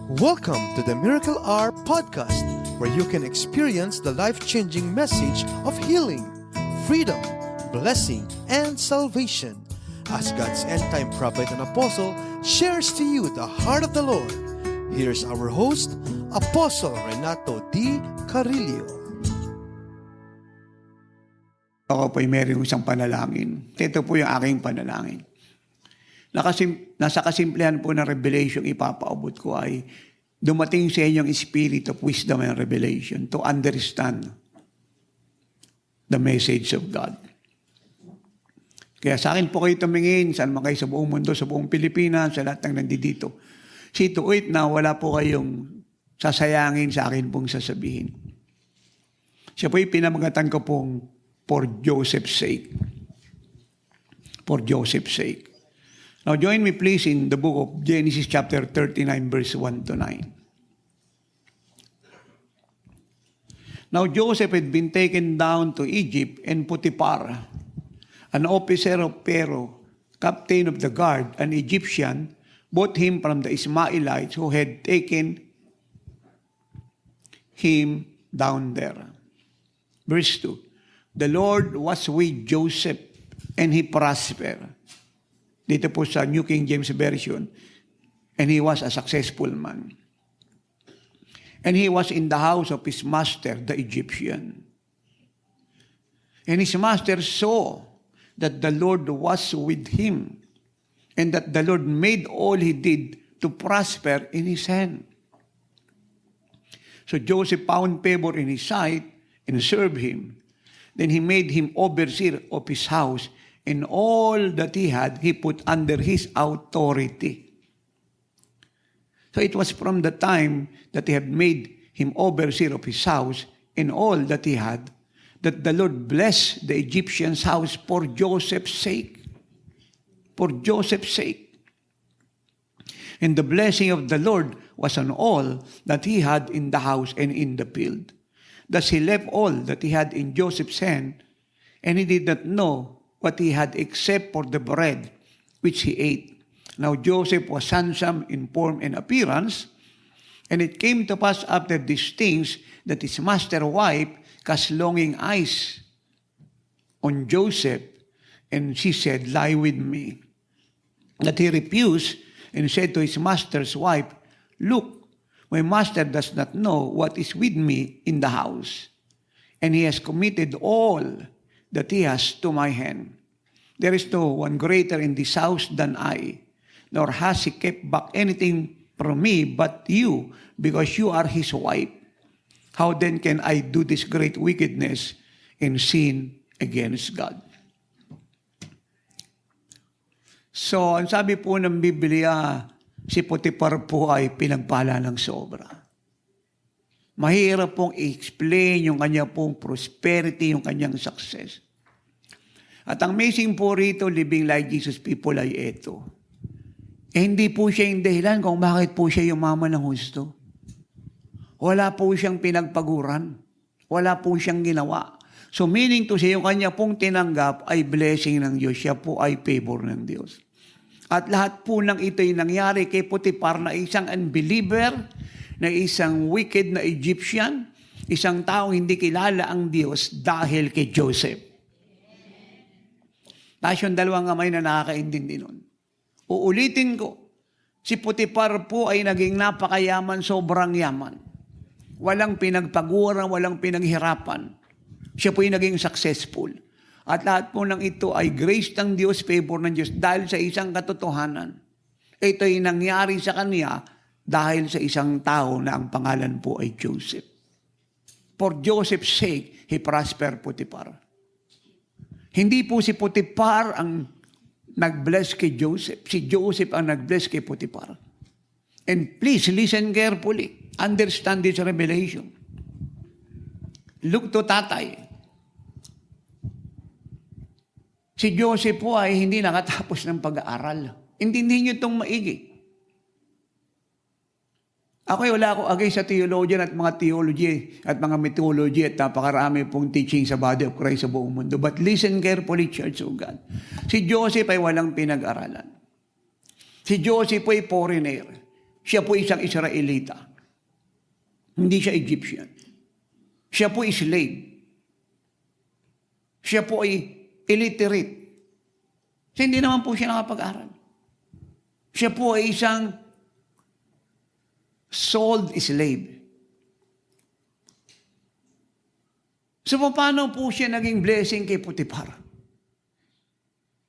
Welcome to the Miracle Hour podcast, where you can experience the life-changing message of healing, freedom, blessing, and salvation. As God's end-time prophet and apostle shares to you the heart of the Lord, here's our host, Apostle Renato D. Carillo. Ako po'y meron isang panalangin. Ito po yung aking panalangin. Nasa kasimplihan po ng revelation ipapaabot ko ay dumating sa inyong spirit of wisdom and revelation to understand the message of God. Kaya sa akin po kayo tumingin, saan man kayo sa buong mundo, sa buong Pilipinas, sa lahat ng nandito. See to it na wala po kayong sasayangin sa akin pong sasabihin. Siya po'y pinamagatan ko pong for Joseph's sake. For Joseph's sake. Now join me please in the book of Genesis chapter 39 verse 1 to 9. Now Joseph had been taken down to Egypt, and Potiphar, an officer of Pharaoh, captain of the guard, an Egyptian, bought him from the Ishmaelites who had taken him down there. Verse 2. The Lord was with Joseph, and he prospered. Dito po sa New King James Version, and he was a successful man. And he was in the house of his master, the Egyptian. And his master saw that the Lord was with him, and that the Lord made all he did to prosper in his hand. So Joseph found favor in his sight and served him. Then he made him overseer of his house, and all that he had, he put under his authority. So it was from the time that he had made him overseer of his house and all that he had, that the Lord blessed the Egyptian's house for Joseph's sake. For Joseph's sake. And the blessing of the Lord was on all that he had in the house and in the field. Thus he left all that he had in Joseph's hand, and he did not know what he had except for the bread which he ate. Now Joseph was handsome in form and appearance, and it came to pass after these things that his master's wife cast longing eyes on Joseph, and she said, "Lie with me." That he refused and said to his master's wife, "Look, my master does not know what is with me in the house, and he has committed all that he has to my hand. There is no one greater in this house than I, nor has he kept back anything from me but you, because you are his wife. How then can I do this great wickedness and sin against God?" So, ang sabi po ng Biblia, si Potiphar po ay pinagpala ng sobra. Mahirap pong i-explain yung kanya pong prosperity, yung kanyang success. At ang amazing po rito, living like Jesus people ay ito. Hindi po siya yung dahilan kung bakit po siya yumaman ng husto. Wala po siyang pinagpaguran. Wala po siyang ginawa. So meaning to say, yung kanya pong tinanggap ay blessing ng Diyos. Siya po ay favor ng Diyos. At lahat po ng ito'y nangyari kay Potiphar na isang unbeliever, na isang wicked na Egyptian, isang taong hindi kilala ang Diyos dahil kay Joseph. Tapos yung dalawang kamay na nakakaintindi nun. Uulitin ko, si Potiphar po ay naging napakayaman, sobrang yaman. Walang pinagpaguran, walang pinaghirapan. Siya po ay naging successful. At lahat po ng ito ay grace ng Diyos, favor ng Diyos, dahil sa isang katotohanan. Ito ay nangyari sa kanya dahil sa isang tao na ang pangalan po ay Joseph. For Joseph's sake, he prospered Potiphar. Hindi po si Potiphar ang nag-bless kay Joseph. Si Joseph ang nag-bless kay Potiphar. And please listen carefully. Understand this revelation. Look to tatay. Si Joseph po ay hindi nakatapos ng pag-aaral. Intindihin niyo itong maigi. Ako'y wala ako agay sa theologian at mga theology at mga mythology at napakarami pong teaching sa body of Christ sa buong mundo. But listen carefully, Church of God. Si Joseph ay walang pinag-aralan. Si Joseph ay foreigner. Siya po isang Israelita. Hindi siya Egyptian. Siya po ay slave. Siya po ay illiterate. Kasi hindi naman po siya nakapag-aral. Siya po ay isang sold slave. So, paano po siya naging blessing kay Potiphar?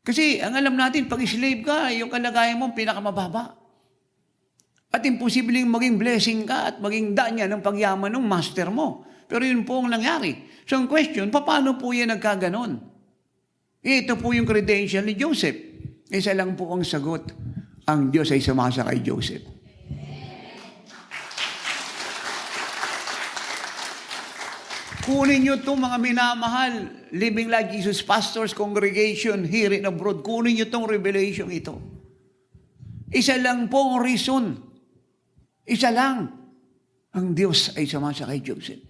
Kasi, ang alam natin, pag slave ka, yung kalagayan mo pinakamababa. At imposibleng maging blessing ka at maging daan niya ng pagyaman ng master mo. Pero yun po ang nangyari. So, ang question, paano po yan nagkaganon? Ito po yung credential ni Joseph. Isa lang po ang sagot. Ang Diyos ay sumasa kay Joseph. Kunin nyo itong mga minamahal, Living Like Jesus Pastors Congregation here in abroad. Kunin nyo itong revelation ito. Isa lang po ang reason. Isa lang. Ang Diyos ay sumasa kay Joseph.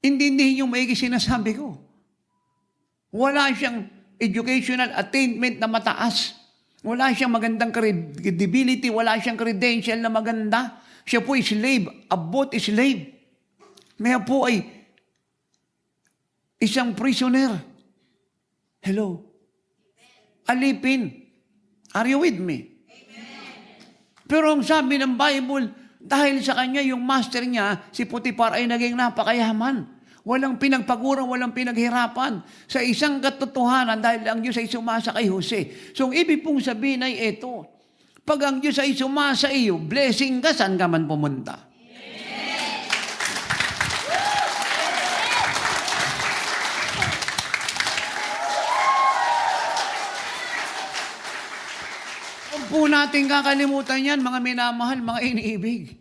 Intindihin yung maigi sinasabi ko. Wala siyang educational attainment na mataas. Wala siyang magandang credibility. Wala siyang credential na maganda. Siya po ay slave. Abot is slave. Maya po ay isang prisoner. Hello? Alipin. Are you with me? Pero ang sabi ng Bible, dahil sa kanya, yung master niya, si Potiphar ay naging napakayaman. Walang pinagpaguran, walang pinaghirapan. Sa isang katotohanan, dahil ang Diyos ay sumasa kay Jose. So, ang ibig pong sabihin ay ito. Pag ang Diyos ay sumasa iyo, blessing ka, saan ka man pumunta? Po natin kakalimutan yan, mga minamahal, mga iniibig.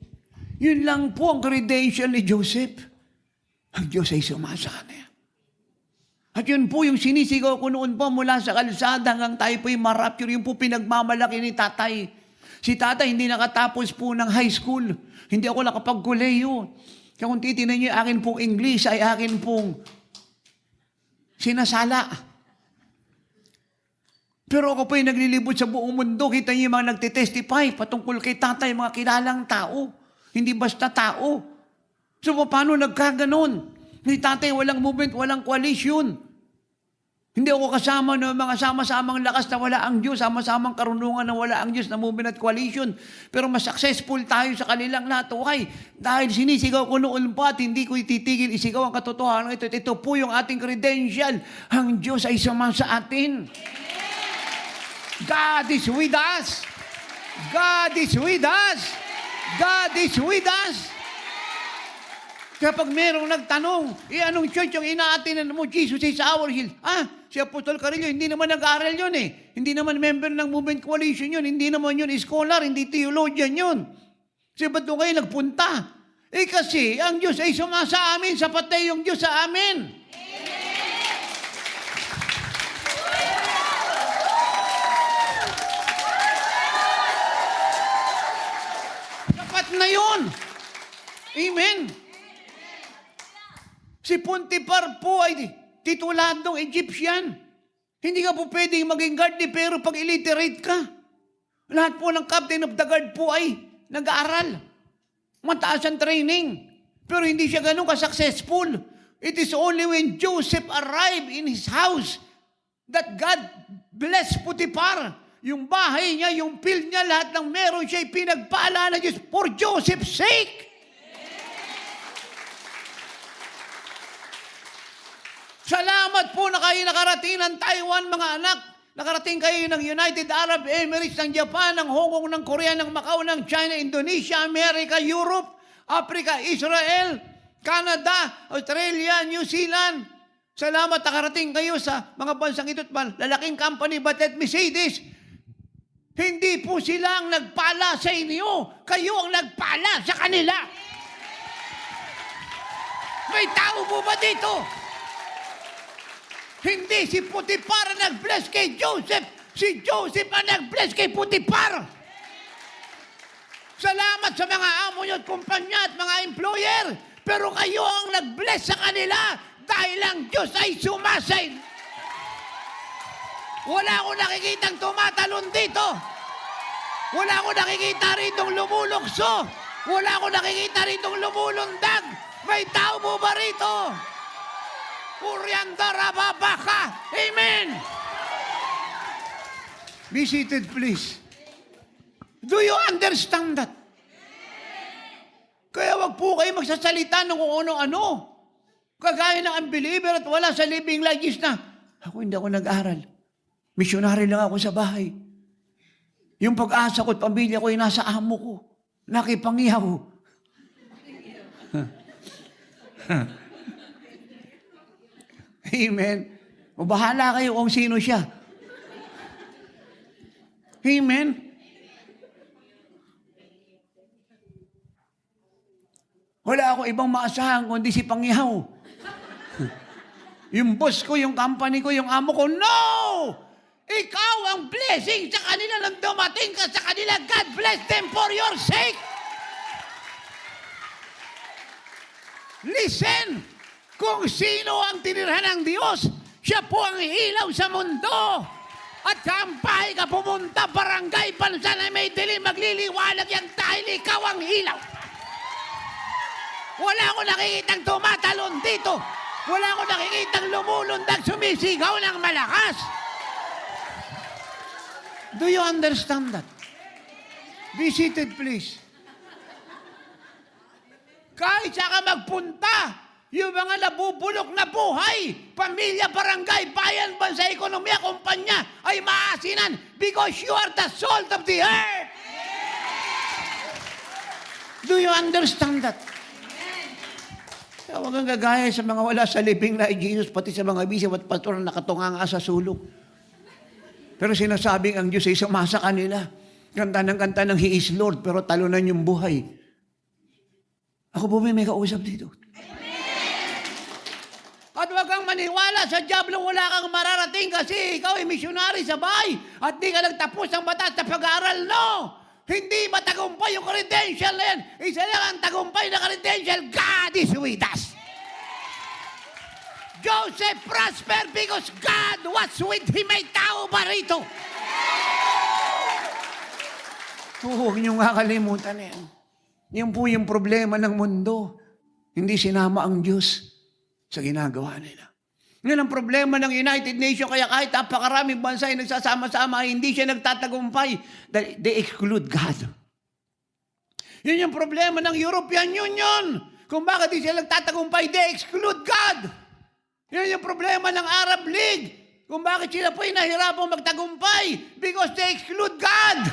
Yun lang po ang credential ni Joseph. Ang Diyos ay sumasa kanya. At yun po yung sinisigaw ko noon po mula sa kalsada hanggang tayo po yung marapture. Yun po pinagmamalaki ni tatay. Si tatay hindi nakatapos po ng high school. Hindi ako nakapag-kuleyo. Kaya kung titinan niyo, akin pong English ay akin pong sinasala. Pero ako po yung naglilibot sa buong mundo. Kita niyo yung mga nagtitestify patungkol kay tatay, mga kilalang tao. Hindi basta tao. So, paano nagkaganon? Ni tatay, walang movement, walang coalition. Hindi ako kasama ng mga sama-samang lakas na wala ang Diyos, sama-samang karunungan na wala ang Diyos na movement at coalition. Pero mas successful tayo sa kanilang lahat. Okay, dahil sinisigaw ko noon pa at hindi ko ititigil, isigaw ang katotohanan ito. Ito po yung ating credential. Ang Diyos ay sama sa atin. God is with us. God is with us. God is with us. Kapag merong nagtanong, anong church yung inaatinan mo? Jesus is our shield. Si Apostol Carillo, hindi naman nag-aaral yun eh. Hindi naman member ng Movement Coalition yun. Hindi naman yun scholar, hindi theologian yun. Kasi ba't doon kayo nagpunta? Kasi ang Diyos ay sumasa amin, sapat na yung Diyos sa amin. Na yun. Amen. Si Potiphar po ay tituladong Egyptian. Hindi ka po pwedeng maging guard pero pag illiterate ka, lahat po ng captain of the guard po ay nag-aaral. Mataas ang training. Pero hindi siya ganun ka-successful. It is only when Joseph arrived in his house that God blessed Potiphar. Yung bahay niya, yung field niya, lahat ng meron siya, pinagpala na Diyos for Joseph's sake. Salamat po na kayo nakarating ng Taiwan, mga anak. Nakarating kayo ng United Arab Emirates, ng Japan, ng Hong Kong, ng Korea, ng Macau, ng China, Indonesia, America, Europe, Africa, Israel, Canada, Australia, New Zealand. Salamat nakarating kayo sa mga bansang ito at lalaking company, but let me say this, hindi po sila ang nagpala sa inyo. Kayo ang nagpala sa kanila. May tao po ba dito? Hindi si Potiphar ang nag-bless kay Joseph. Si Joseph ang nag-bless kay Potiphar. Salamat sa mga amo nyo at kumpanya at mga employer. Pero kayo ang nag-bless sa kanila dahil ang Diyos ay sumasay. Wala akong nakikitang tumatalon dito. Wala akong nakikita ritong lumulukso. Wala akong nakikita ritong lumulundag. May tao mo ba rito? Kuryandara babaka. Amen. Be seated, please. Do you understand that? Kaya wag po kayo magsasalita ng kung ano-ano. Kagaya ng unbeliever at wala sa living legis na, ako hindi ako nag-aral. Missionary lang ako sa bahay. Yung pag-asa ko at pamilya ko ay nasa amo ko. Nakipangihaw. Amen. O bahala kayo kung sino siya. Amen. Wala ako ibang maasahan kundi si Pangihaw. Yung boss ko, yung company ko, yung amo ko, no! Ikaw ang blessing sa kanila nang dumating ka sa kanila. God bless them for your sake. Listen, kung sino ang tinirhan ng Diyos, siya po ang ilaw sa mundo. At kampay ka pumunta, barangay, bansa na may dilim, magliliwanag yan dahil ikaw ang ilaw. Wala akong nakikitang tumatalon dito. Wala akong nakikitang lumulundag, sumisigaw ng malakas. Do you understand that? Be seated, please. Kahit saan ka magpunta, yung mga nabubulok na buhay, pamilya, barangay, bayan, bansa, ekonomiya, kumpanya, ay maasinan because you are the salt of the earth. Do you understand that? Kaya huwag kang gagaya sa mga wala sa living na Jesus, pati sa mga bisip at pastor na nakatunganga sa sulok. Pero sinasabing ang Diyos ay sumasa kanila. Kanta ng He is Lord, pero talunan yung buhay. Ako po may kausap dito. At huwag kang maniwala sa diablo, wala kang mararating kasi ikaw ay missionary sa bahay at di ka nagtapos ng batas sa pag-aaral. No! Hindi matagumpay yung credential na yan. Isa lang ang tagumpay na credential. God is with us. Joseph prospered because God was with him. May tao ba rito? Huwag niyong kakalimutan yan. Yan po yung problema ng mundo. Hindi sinama ang Diyos sa ginagawa nila. Yan ang problema ng United Nations, kaya kahit napakaraming bansa ay nagsasama-sama, hindi siya nagtatagumpay. They exclude God. Yun yung problema ng European Union. Kung bakit hindi sila nagtatagumpay, they exclude God. Yun yung problema ng Arab League. Kung bakit sila po ay nahirapang magtagumpay, because they exclude God.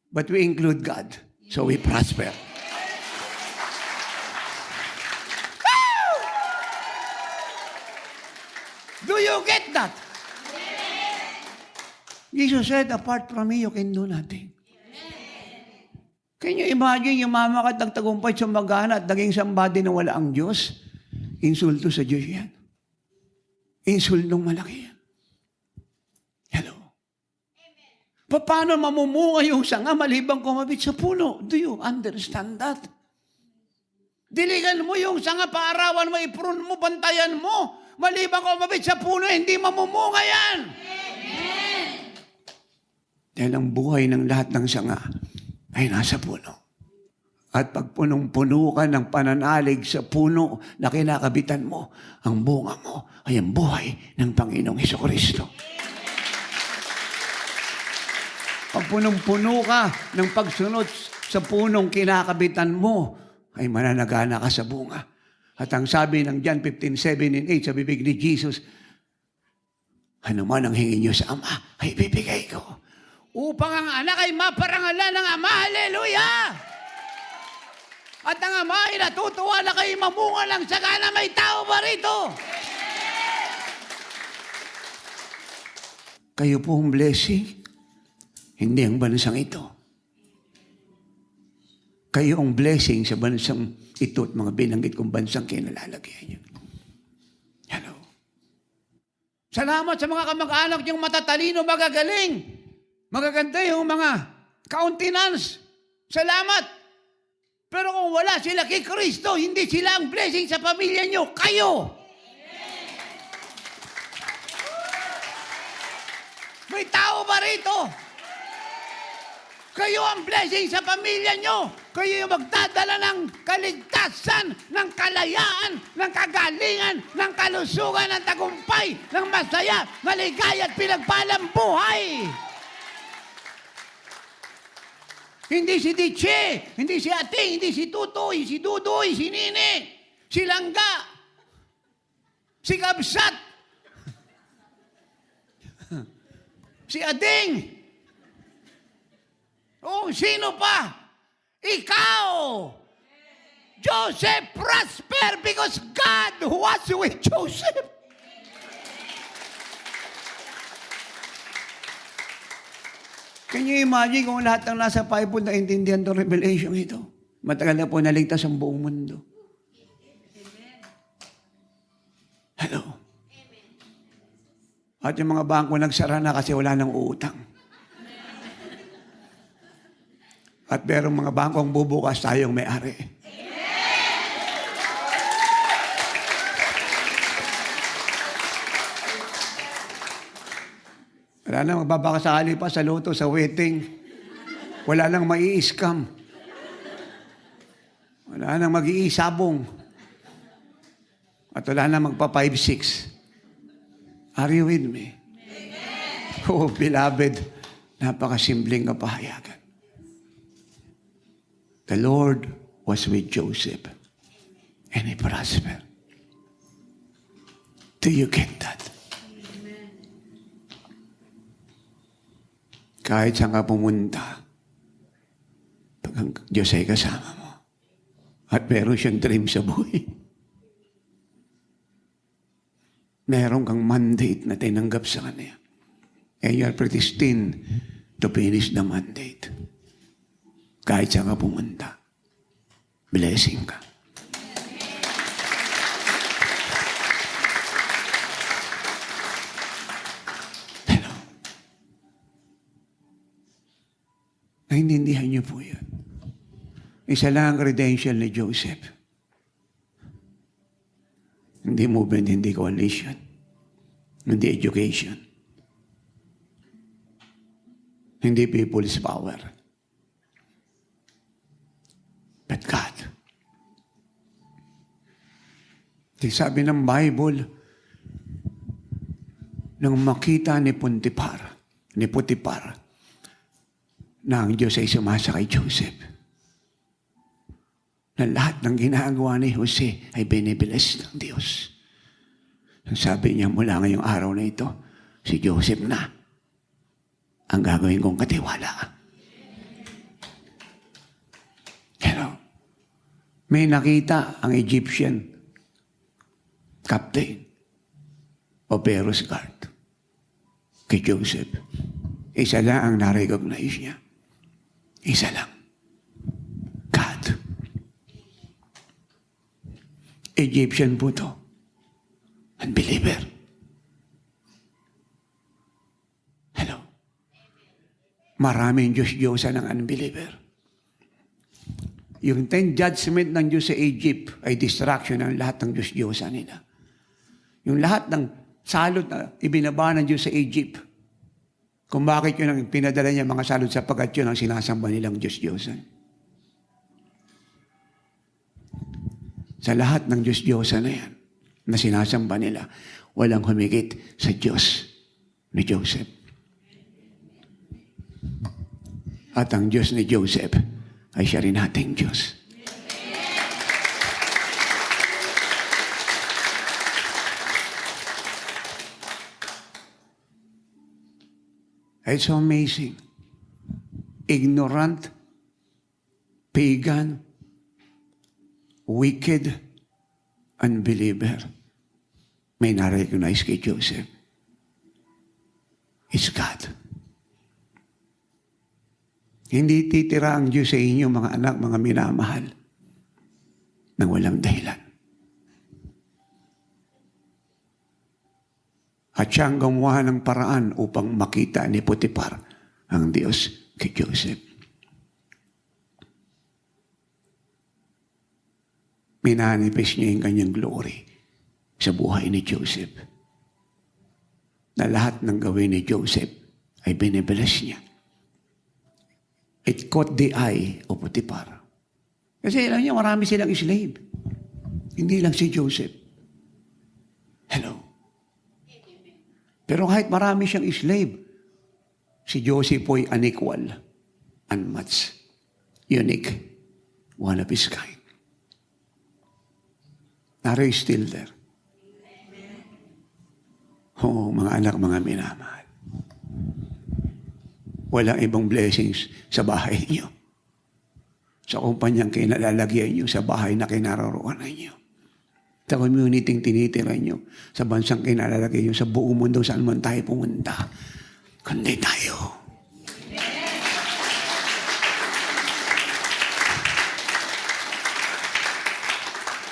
But we include God, so we prosper. Do you get that? Jesus said, apart from me, you can do nothing. Can you imagine yung mama ka at nagtagumpay sa magana at naging somebody na wala ang Diyos? Insulto sa Diyos yan. Insultong malaki yan. Hello? Paano mamumunga yung sanga malibang kumabit sa puno? Do you understand that? Diligan mo yung sanga, paarawan mo, iprun mo, bantayan mo. Malibang kumabit sa puno, hindi mamumunga yan. Amen. Dahil ang buhay ng lahat ng sanga ay nasa puno. At pag punong-puno ka ng pananalig sa puno na kinakabitan mo, ang bunga mo ay ang buhay ng Panginoong Hesukristo. Pag punong-puno ka ng pagsunod sa punong kinakabitan mo, ay mananagana ka sa bunga. At ang sabi ng John 15:7 and 8 sa bibig ni Jesus, ano man ang hingin niyo sa Ama, ay bibigay ko. Upang ang anak ay maparangalan ng Ama. Hallelujah! At ang Ama ay natutuwa na kayo mamunga lang sagana. May tao ba rito? Kayo po ang blessing, hindi ang bansang ito. Kayo ang blessing sa bansang ito at mga binanggit kong bansang kinalalagyan niyo. Hello. Salamat sa mga kamag-anak niyong matatalino, magagaling. Magaganda yung mga countenance. Salamat. Pero kung wala sila kay Kristo, hindi sila ang blessing sa pamilya niyo. Kayo. May tao ba rito? Kayo ang blessing sa pamilya nyo. Kayo yung magdadala ng kaligtasan, ng kalayaan, ng kagalingan, ng kalusugan, ng tagumpay, ng masaya, maligaya at pinagpalang buhay. Hindi si Diche, hindi si Ating, hindi si Tutoy, si Dudoy, si Nini, si Langga, si Kabsat, si Ading. Oh, sino pa? Ikaw! Joseph prosper because God was with Joseph. Can you imagine kung lahat ng nasa Bible na intindihan to revelation ito? Matagal na po naligtas ang buong mundo. Hello? At yung mga bangko nagsara na kasi wala nang uutang. At merong mga bangkong bubukas tayong may-ari. Wala nang magbabakasakali pa sa loto, sa wedding. Wala nang mai-scam. Wala nang mag-iisabong. At wala nang magpa 5-6. Are you with me? Amen. Oh, beloved, napakasimpleng kapahayagan. The Lord was with Joseph and he prospered. Do you get that? Amen. Kahit saan ka pumunta, pag ang Diyos ay kasama mo, at meron siyang dream sa buhay, meron kang mandate na tinanggap sa Kanya. And you are predestined to finish the mandate. Kahit saan ka pumunta, blessing ka. Hello. Naintindihan niyo po yan. Isa lang ang credential ni Joseph. Hindi movement, hindi coalition. Hindi education. Hindi people's power. But God. Di sabi ng Bible, nang makita ni Potiphar, na ang Diyos ay sumasa kay Joseph, na lahat ng ginagawa ni Jose ay binibilis ng Diyos. Ang sabi niya, mula ngayong araw na ito, si Joseph na ang gagawin kong katiwala. May nakita ang Egyptian captain o Pharaoh's guard kay Joseph. Isa lang ang na-recognize niya. Isa lang. God. Egyptian po to. Unbeliever. Hello. Maraming Diyos-Diyosan ng unbeliever. Yung 10 judgment ng Diyos sa Egypt ay distraction ng lahat ng Diyos-Diyosan nila. Yung lahat ng salot na ibinaba ng Diyos sa Egypt, kung bakit yun ang pinadala niya mga salot sapagkat yun ang sinasamba nilang Diyos-Diyosan. Sa lahat ng Diyos-Diyosan na yan, na sinasamba nila, walang humigit sa Diyos ni Joseph. At ang Diyos ni Joseph ay siya rin ating Diyos. It's so amazing. Ignorant, pagan, wicked, unbeliever, may na-recognize kay Joseph. It's God. Hindi titira ang Diyos sa inyo, mga anak, mga minamahal, nang walang dahilan. At siyang gumawa ng paraan upang makita ni Potiphar ang Diyos kay Joseph. Minanifest niya yung kanyang glory sa buhay ni Joseph. Na lahat ng gawin ni Joseph ay binibless niya. It caught the eye of Potiphar. Kasi alam niyo, marami silang slave. Hindi lang si Joseph. Hello. Pero kahit marami siyang slave, si Joseph po'y unequal, unmatched, unique, one of his kind. Naro is still there. Oo, mga anak, mga minamahal. Walang ibang blessings sa bahay niyo. Sa kumpanyang kinalalagyan niyo, sa bahay na kinaroroonan niyo. Sa community tinitira niyo, sa bansang kinalalagyan niyo, sa buong mundo, saan man tayo pumunta. Kundi tayo.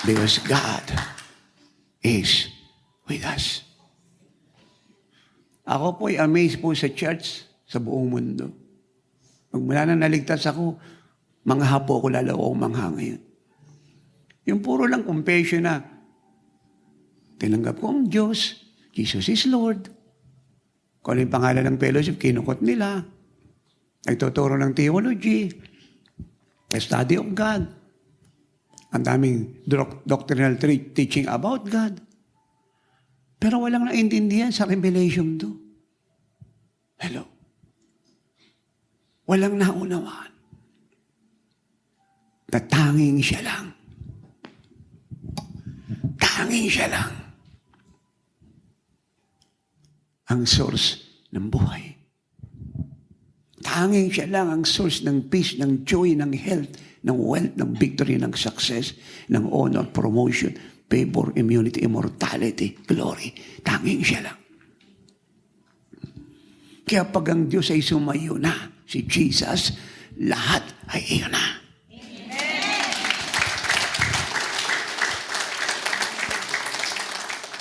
Because God is with us. Ako po'y amazed po sa church sa buong mundo. Pag mula na naligtas ako, mangha po ako, lalo akong mangha ngayon. Yung puro lang confession na, tinanggap ko ang Diyos, Jesus is Lord. Kung ano yung pangalan ng fellowship, kinukot nila. Nagtuturo ng theology, study of God. Ang daming doctrinal teaching about God. Pero walang naintindihan sa revelation to. Hello. Walang naunawaan. Na tanging siya lang. Tanging siya lang. Ang source ng buhay. Tanging siya lang ang source ng peace, ng joy, ng health, ng wealth, ng victory, ng success, ng honor, promotion, favor, immunity, immortality, glory. Tanging siya lang. Kaya pag ang Diyos ay sumayo na, si Jesus, lahat ay iyon na.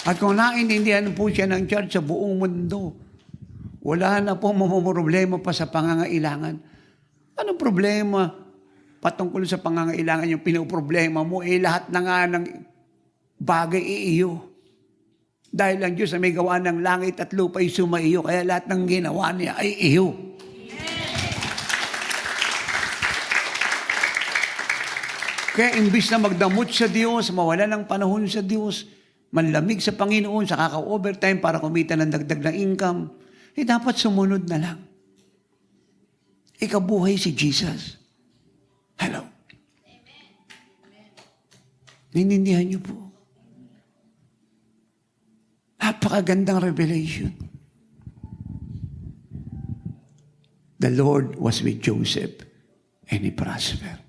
At kung naintindihan po siya ng church sa buong mundo, wala na po problema pa sa pangangailangan. Anong problema patungkol sa pangangailangan yung pinoproblema mo? Lahat na nga ng bagay iyo. Dahil ang Diyos na may gawa ng langit at lupa ay sumaiyo, kaya lahat ng ginawa niya ay iyo. Kaya imbis na magdamot sa Diyos, mawala ng panahon sa Diyos, manlamig sa Panginoon, sa kaka-overtime para kumita ng dagdag na income, dapat sumunod na lang. Ikabuhay si Jesus. Hello. Naintindihan niyo po. Napakagandang revelation. The Lord was with Joseph and he prospered.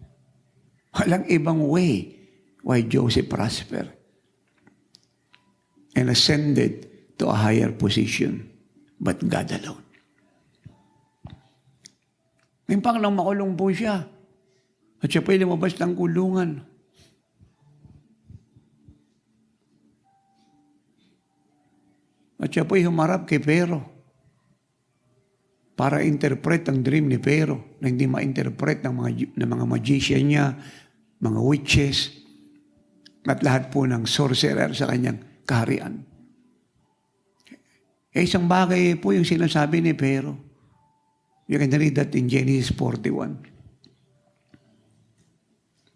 Walang ibang way why Joseph prospered and ascended to a higher position but God alone. Ngayon pang nang makulong po siya at siya po'y lumabas ng kulungan. At siya po'y humarap kay Pero para interpret ang dream ni Pero na hindi ma-interpret ng mga magician niya, mga witches, at lahat po ng sorcerer sa kanyang kaharian. Isang bagay po yung sinasabi ni Pero. You can read that in Genesis 41.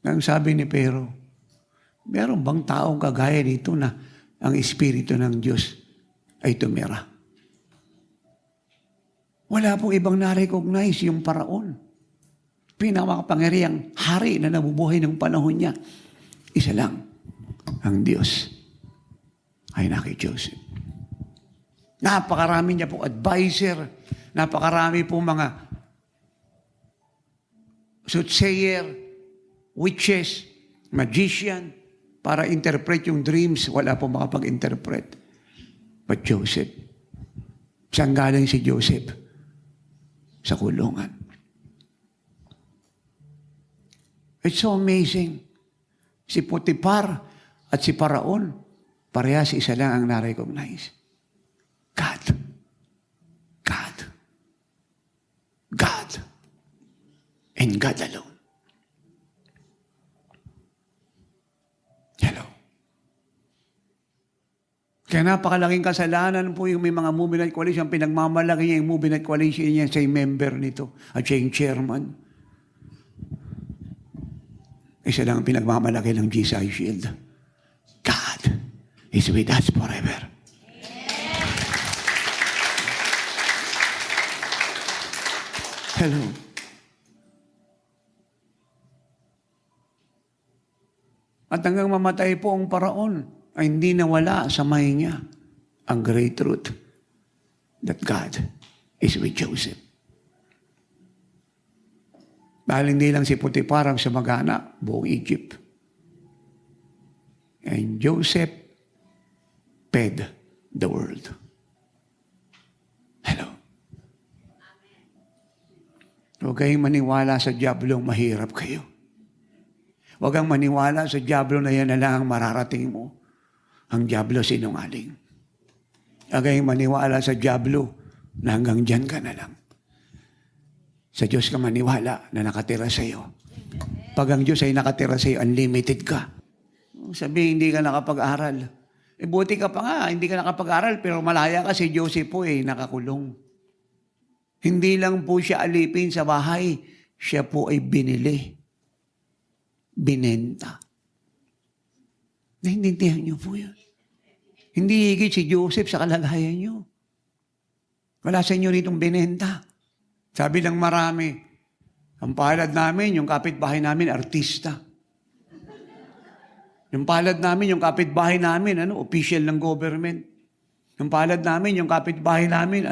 Ang sabi ni Pero, meron bang taong kagaya nito na ang Espiritu ng Diyos ay tumira? Wala pong ibang na-recognize yung paraon. Pinamakapangyarihang hari na nabubuhay ng panahon niya. Isa lang, ang Diyos ay kay Joseph. Napakarami niya po advisor, napakarami po mga soothsayer, witches, magician, para interpret yung dreams. Wala po makapag-interpret. But Joseph, saan galing si Joseph? Sa kulungan. It's so amazing. Si Potiphar at si Paraon, parehas isa lang ang na-recognize. God. God. God. And God alone. Hello. Kaya napakalaking kasalanan po yung may mga movie night coalition. Pinagmamalaki niya yung movie night coalition niya, siya yung member nito at siya yung chairman. Isa lang ang pinagmamalaki ng GSI Shield. God is with us forever. Hello. At hanggang mamatay po ang paraon, ay hindi nawala sa may niya ang great truth that God is with Joseph. Dahil hindi lang si Potiphar ang sumagana, buong Egypt. And Joseph fed the world. Hello. Huwag kayong maniwala sa diablong mahirap kayo. Huwag kang maniwala sa diablo na yan na lang ang mararating mo. Ang diablo sinungaling. Huwag kayong maniwala sa diablo na hanggang dyan ka na lang. Sa Diyos ka maniwala na nakatira sa iyo. Pag ang Diyos ay nakatira sa iyo, unlimited ka. Sabi, hindi ka nakapag-aral. Buti ka pa nga, hindi ka nakapag-aral, pero malaya ka si Joseph po nakakulong. Hindi lang po siya alipin sa bahay, siya po ay binili. Binenta. Naintindihan niyo po yun. Hindi higit si Joseph sa kalagayan niyo. Wala sa inyo ritong binenta. Sabi ng marami, ang palad namin, yung kapitbahay namin, artista. Yung palad namin, yung kapitbahay namin, official ng government. Yung palad namin, yung kapitbahay namin,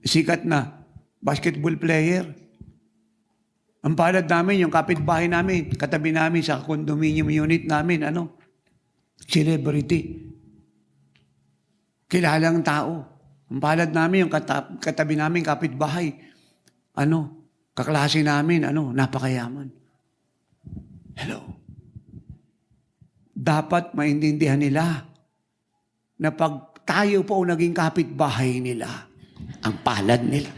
sikat na basketball player. Ang palad namin, yung kapitbahay namin, katabi namin sa condominium unit namin, celebrity. Kilalang tao. Ang palad namin, yung katabi namin, kapitbahay, kaklase namin, napakayaman. Hello. Dapat maintindihan nila na pag tayo po naging kapitbahay nila, ang palad nila.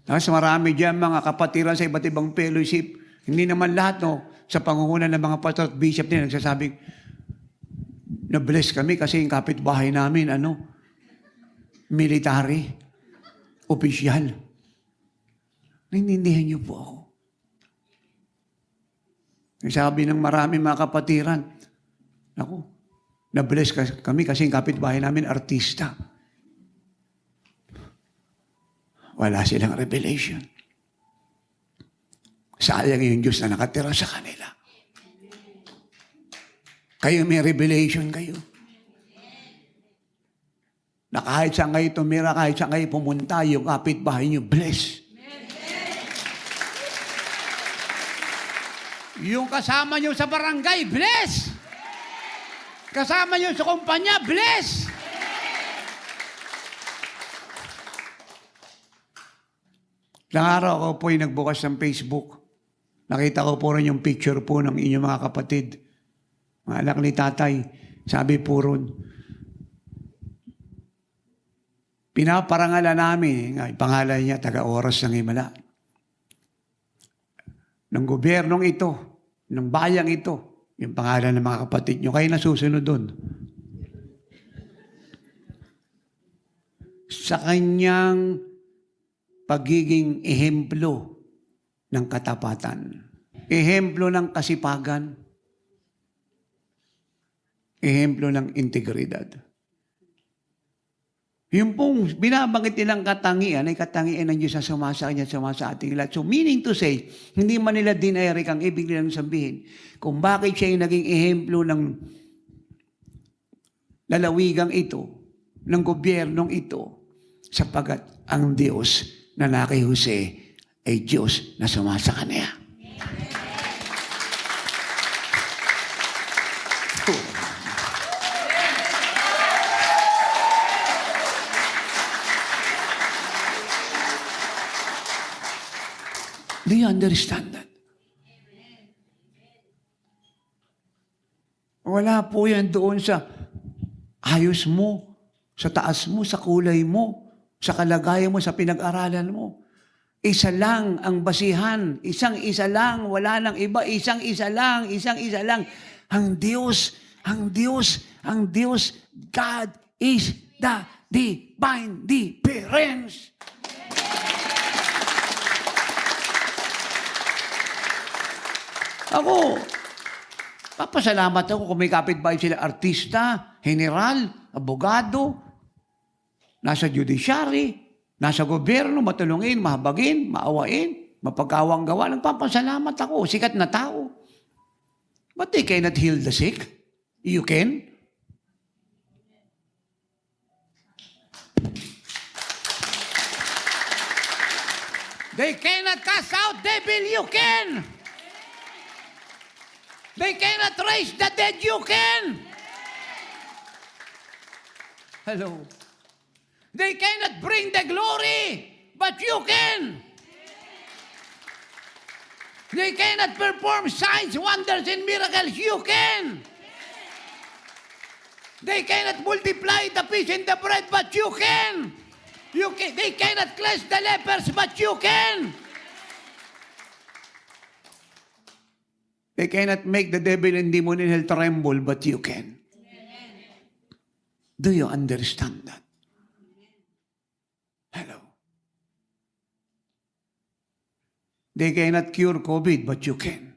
Tapos marami dyan mga kapatiran sa iba't ibang fellowship. Hindi naman lahat, sa pangungunan ng mga pastor at bishop nila, nagsasabing, na-bless kami kasi yung kapitbahay namin, military, opisyal. Naintindihan niyo po ako. Sabi ng marami mga kapatiran, na-bless kami kasi yung kapitbahay namin, artista. Wala silang revelation. Sayang yung Diyos na nakatira sa kanila. Kayo may revelation kayo. Na kahit saan kayo tumira, kahit saan kayo pumunta, yung kapitbahay nyo, bless. Yung kasama nyo sa barangay, bless. Kasama nyo sa kumpanya, bless. Ilang araw ako po yung nagbukas ng Facebook. Nakita ko po rin yung picture po ng inyong mga kapatid. Mga anak ni tatay. Sabi po ron, pinaparangalan namin, pangalan niya, taga-oras ng Himala. Ng gobyernong ito, ng bayang ito, yung pangalan ng mga kapatid nyo, kayo nasusunod doon. Sa kanyang pagiging ehemplo ng katapatan, ehemplo ng kasipagan, ehemplo ng integridad. Yung pong binabanggit nilang katangian ay katangian ng Diyos na sumasa kanya at sumasa ating lahat. So meaning to say, hindi man nila dinairik ang ibig nilang sabihin kung bakit siya yung naging ehemplo ng lalawigang ito, ng gobyernong ito, sapagat ang Diyos na kay Jose ay Diyos na sumasa kanya. Do you understand that? Wala po yan doon sa ayos mo, sa taas mo, sa kulay mo, sa kalagayan mo, sa pinag-aralan mo. Isa lang ang basihan. Isang-isa lang. Wala nang iba. Isang-isa lang. Isang-isa lang. Ang Diyos, ang Diyos, ang Diyos, God is the divine difference. Ako, papasalamat ako kung may kapitbahay sila, artista, general, abogado, nasa judiciary, nasa gobyerno, matulungin, mahabagin, maawain, mapagkawang gawa. Nagpapasalamat ako, sikat na tao. But they cannot heal the sick. You can. They cannot cast out devil, you can. They cannot raise the dead, you can. Hello. They cannot bring the glory, but you can. They cannot perform signs, wonders, and miracles, you can. They cannot multiply the fish and the bread, but you can. They cannot cleanse the lepers, but you can. They cannot make the devil and demon in hell tremble, but you can. Do you understand that? Hello. They cannot cure COVID, but you can.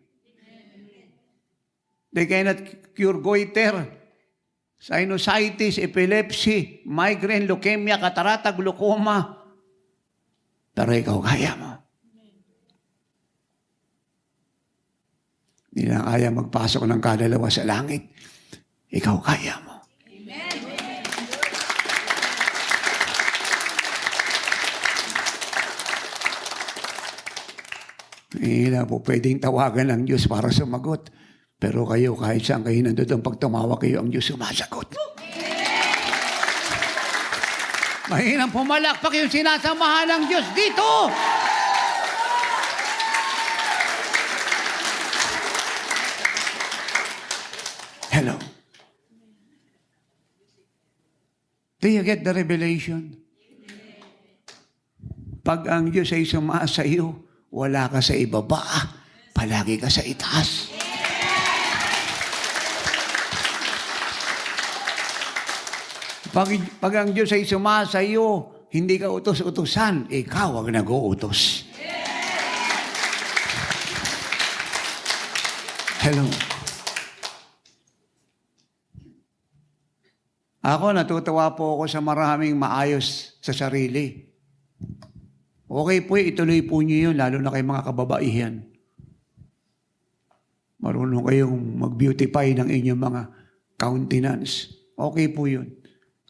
They cannot cure goiter, sinusitis, epilepsy, migraine, leukemia, katarata, glaucoma. Pero ikaw kaya mo. Hindi na kaya magpasok ng kaluluwa sa langit. Ikaw kaya mo. Hindi na po pwedeng tawagan ng Diyos para sumagot. Pero kayo, kahit saan kayo nandun, pag tumawa kayo, ang Diyos sumasagot. Mahinang pumalakpak yung sinasamahan ng Diyos dito. Hello. Do you get the revelation? Pag ang Diyos ay sumasa iyo, wala ka sa ibaba, palagi ka sa itaas. Pag ang Diyos ay sumasa iyo, hindi ka utos-utusan, ikaw ang nag-uutos. Hello. Ako, natutuwa po ako sa maraming maayos sa sarili. Okay po, ituloy po niyo yun, lalo na kay mga kababaihan. Marunong kayong mag-beautify ng inyong mga countenance. Okay po yun.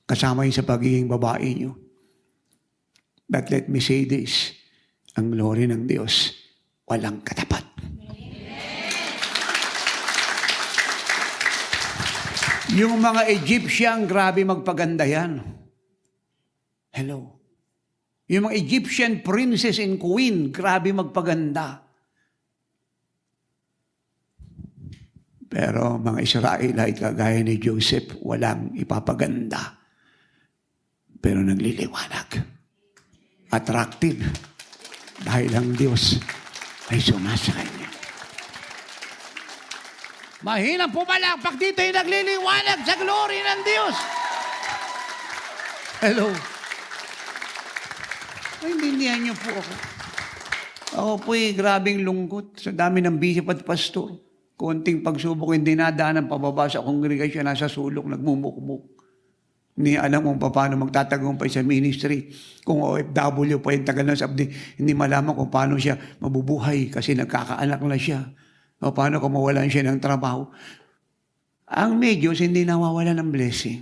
Kasama yun sa pagiging babae niyo. But let me say this, ang glory ng Diyos, walang katapat. Yung mga Egyptian, grabe magpaganda yan. Hello. Yung mga Egyptian princess and queen, grabe magpaganda. Pero mga Israelite, kagaya ni Joseph, walang ipapaganda. Pero nagliliwanag. Attractive. Dahil ang Diyos ay sumasa kanya. Mahinang pumalakpak dito yung nagliliwanag sa glory ng Diyos. Hello. Naintindihan niyo po ako. Ako po'y grabing lungkot sa dami ng bishop at pastor. Konting pagsubok yung dinadaanan pababa sa kongregasyon, nasa sulok, nagmumukmuk. Hindi alam kung paano magtatagumpay sa ministry. Kung OFW pa yung tagal ng sabdi, hindi malaman kung paano siya mabubuhay kasi nagkakaanak na siya. O paano kung mawalan siya ng trabaho. Ang medyos hindi nawawala ng blessing.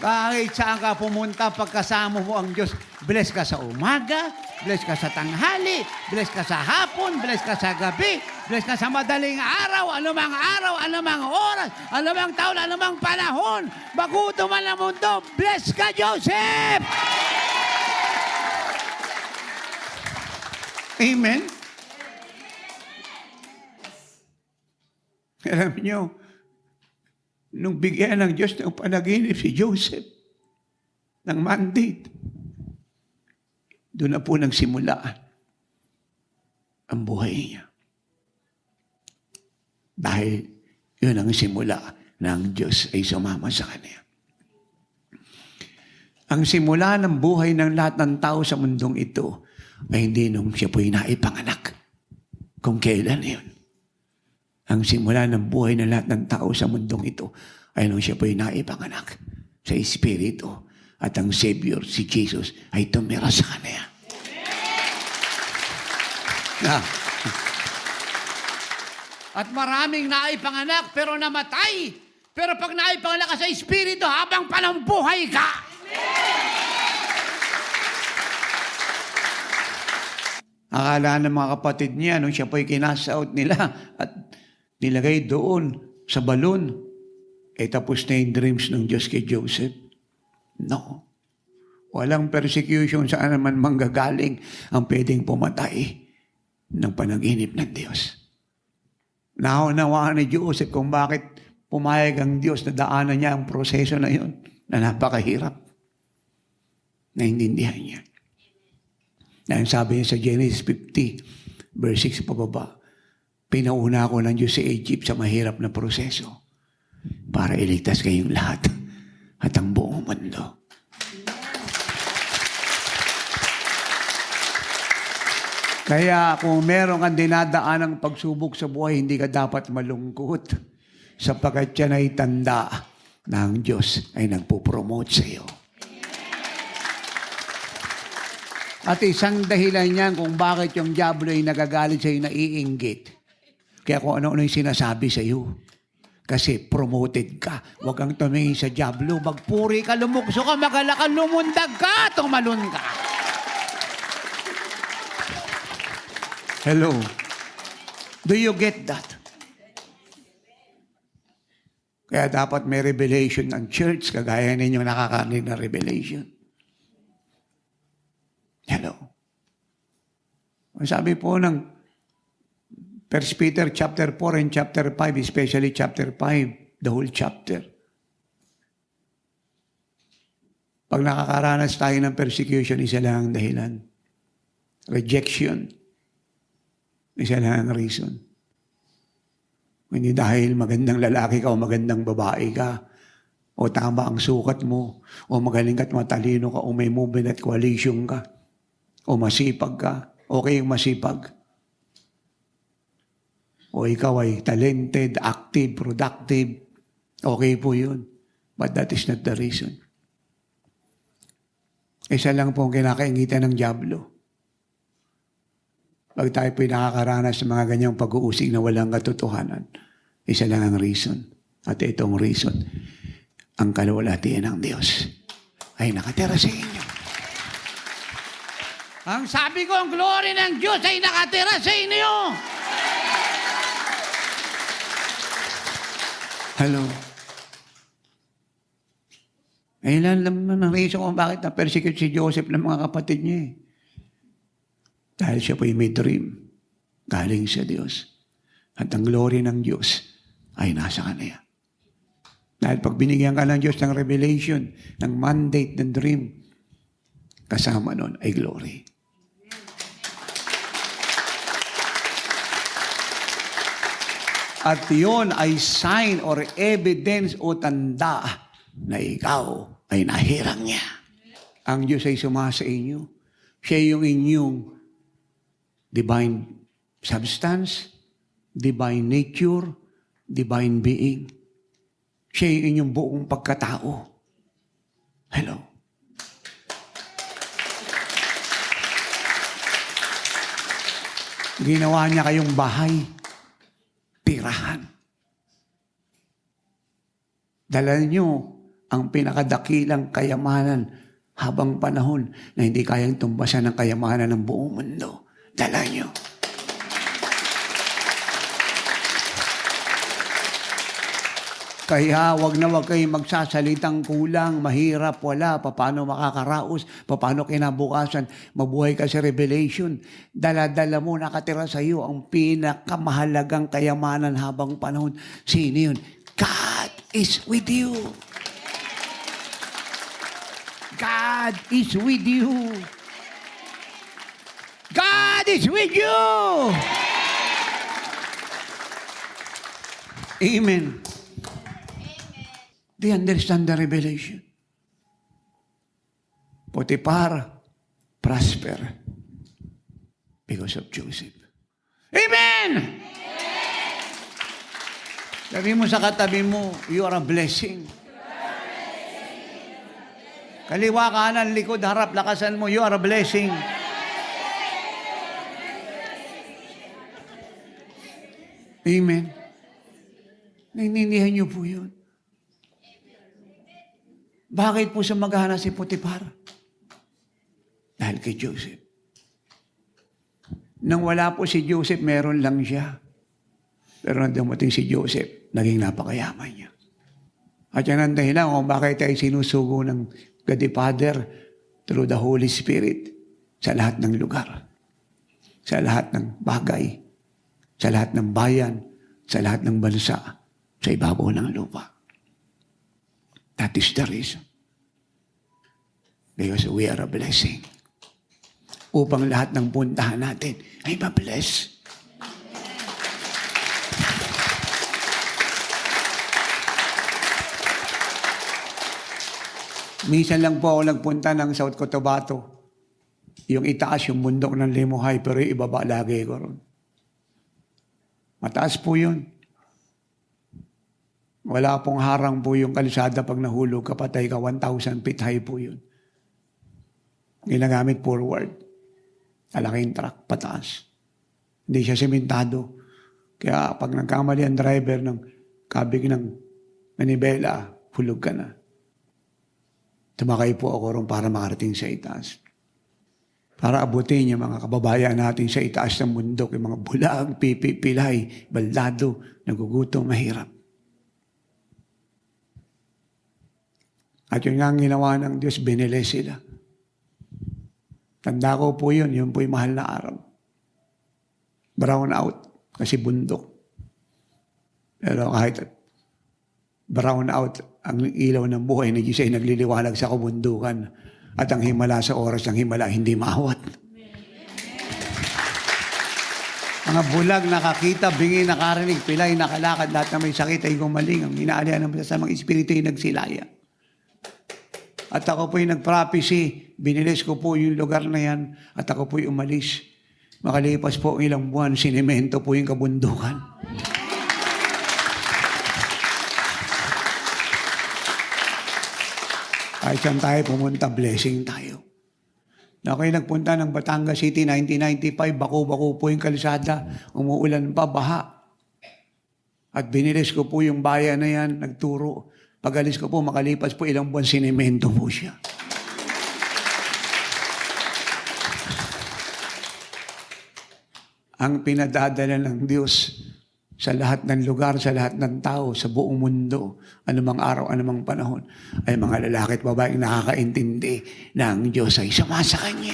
Kahit saan ka pumunta, pagkasama mo ang Diyos, bless ka sa umaga, bless ka sa tanghali, bless ka sa hapon, bless ka sa gabi, bless ka sa madaling araw, anumang oras, anumang taon, anumang panahon. Baguto man ang mundo, bless ka, Joseph! Amen? Alam niyo, nung bigyan ng Diyos ng panaginip si Joseph ng mandate, doon na po nagsimula ang buhay niya. Dahil yun ang simula ng Diyos ay sumama sa kanya. Ang simula ng buhay ng lahat ng tao sa mundong ito ay hindi nung siya po'y naipanganak. Kung kailan yun. Ang simula ng buhay ng lahat ng tao sa mundong ito ay nung siya po'y naipanganak sa Espiritu. At ang Savior, si Jesus, ay tumira sa Kanya. At maraming naipanganak pero namatay. Pero pag naipanganak ka sa Espiritu, habang panambuhay ka. Akala ng mga kapatid niya, nung siya po'y kinasaot nila at nilagay doon sa balon, tapos na yung dreams ng Diyos kay Joseph. No. Walang persecution saan naman manggagaling ang pwedeng pumatay ng panaginip ng Diyos. Naunawaan ni Joseph kung bakit pumayag ang Diyos na daanan niya ang proseso na yun na napakahirap. Naintindihan niya. Dahil sabi niya sa Genesis 50, verse 6 pababa, pinauna ko ng Diyos sa Egypt sa mahirap na proseso para iligtas kayong lahat at ang buong mundo. Kaya kung meron kang dinadaan ng pagsubok sa buhay, hindi ka dapat malungkot sapagkat yan ay tanda na ang Diyos ay nagpo-promote sa iyo. At isang dahilan niyan kung bakit yung diablo ay nagagalit sa iyo, naiinggit. Kaya kung ano-ano yung sinasabi sa iyo. Kasi promoted ka. Huwag kang tumingin sa diablo. Magpuri ka, lumukso ka, magalaka, lumundag ka, tumalon ka. Hello. Do you get that? Kaya dapat may revelation ng church, kagaya ninyong nakakarinig na revelation. Hello. Sabi po ng 1 Peter chapter 4 and chapter 5, especially chapter 5, the whole chapter. Pag nakakaranas tayo ng persecution, isa lang ang dahilan. Rejection. Isa lang ang reason. Hindi dahil magandang lalaki ka o magandang babae ka, o tama ang sukat mo, o magaling ka at matalino ka, o may movement at coalition ka, o masipag ka, okay yung masipag. O ikaw ay talented, active, productive, okay po yun. But that is not the reason. Isa lang po ang kinakaingitan ng diablo. Pag tayo po'y nakakaranas sa mga ganyang pag-uusig na walang katotohanan, isa lang ang reason. At itong reason, ang kaluwalhatian ng Diyos ay nakatira sa inyo. Ang sabi ko, ang glory ng Diyos ay nakatira sa inyo. Hello. Ayun lang naman ang reason kung bakit na-persecute si Joseph ng mga kapatid niya. Dahil siya po'y may dream galing sa Diyos. At ang glory ng Diyos ay nasa Kanya. Dahil pag binigyan ka ng Diyos ng revelation, ng mandate, ng dream, kasama nun ay glory. At yon ay sign or evidence o tanda na ikaw ay nahirang niya. Ang Diyos ay sumasa inyo. Siya yung inyong divine substance, divine nature, divine being. Siya yung inyong buong pagkatao. Hello. Ginawa niya kayong bahay, tirahan. Dala niyo ang pinakadakilang kayamanan habang panahon na hindi kayang tumbasan ng kayamanan ng buong mundo. Dala niyo. Kaya wag na wag kayong magsasalitang kulang, mahirap, wala, paano makakaraos, paano kinabukasan, mabuhay ka sa revelation. Dala-dala mo, nakatira sa iyo ang pinakamahalagang kayamanan habang panahon. Sino yun? God is with you. God is with you. God is with you. Amen. They understand the revelation. Potiphar prosper because of Joseph. Amen! Sabi mo sa katabi mo, you are a blessing. Kaliwa, kanan, likod, harap, lakasan mo, you are a blessing. Amen. Naiintindihan niyo po yun. Bakit po sumagana si Potiphar? Dahil kay Joseph. Nang wala po si Joseph, meron lang siya. Pero nang dumating si Joseph, naging napakayaman niya. At yan ang dahilan kung bakit tayo sinusugo ng God the Father through the Holy Spirit sa lahat ng lugar, sa lahat ng bagay, sa lahat ng bayan, sa lahat ng bansa, sa ibabaw ng lupa. That is the reason. Because we are a blessing. Upang lahat ng puntahan natin ay ma-bless. Minsan lang po ako nagpunta ng South Cotabato. Yung itaas, yung bundok ng Limuhay, pero yung ibaba lagi ko ron. Mataas po yun. Wala pong harang po yung kalsada pag nahulog ka, patay ka, 1,000 feet high po yun. Ginagamit forward. Alaking truck, pataas. Hindi siya sementado. Kaya pag nagkamali ang driver ng kabig ng manibela, hulog ka na. Tumakay po ako ron para makarating sa itaas. Para abutin yung mga kababayan natin sa itaas ng bundok, yung mga bulag, pilay, baldado, nagugutom, mahirap. At yun nga ang ginawa ng Diyos, binili sila. Tanda ko po yun po yung mahal na araw. Brown out, kasi bundok. Pero kahit brown out, ang ilaw ng buhay ni Jesus ay nagliliwanag sa kabundukan. At ang himala sa oras ng himala, hindi maawat. Mga bulag, nakakita, bingi, nakarinig, pilay, nakalakad, lahat na may sakit ay gumaling. Ang inaalihan ng masasamang espiritu ay nagsilaya. At ako po'y nag-prophecy, binilis ko po yung lugar na yan, at ako po'y umalis. Makalipas po ilang buwan, sinemento po yung kabundukan. Kahit saan tayo pumunta, blessing tayo. Na ako'y nagpunta ng Batangas City, 1995, bako-bako po yung kalsada, umuulan pa, baha. At binilis ko po yung bayan na yan, nagturo. Pag-alis ko po, makalipas po ilang buwan, sinemento po siya. Ang pinadadala ng Diyos sa lahat ng lugar, sa lahat ng tao, sa buong mundo, anumang araw, anumang panahon, ay mga lalaki at babaeng nakakaintindi na ang Diyos ay sama sa Kanya.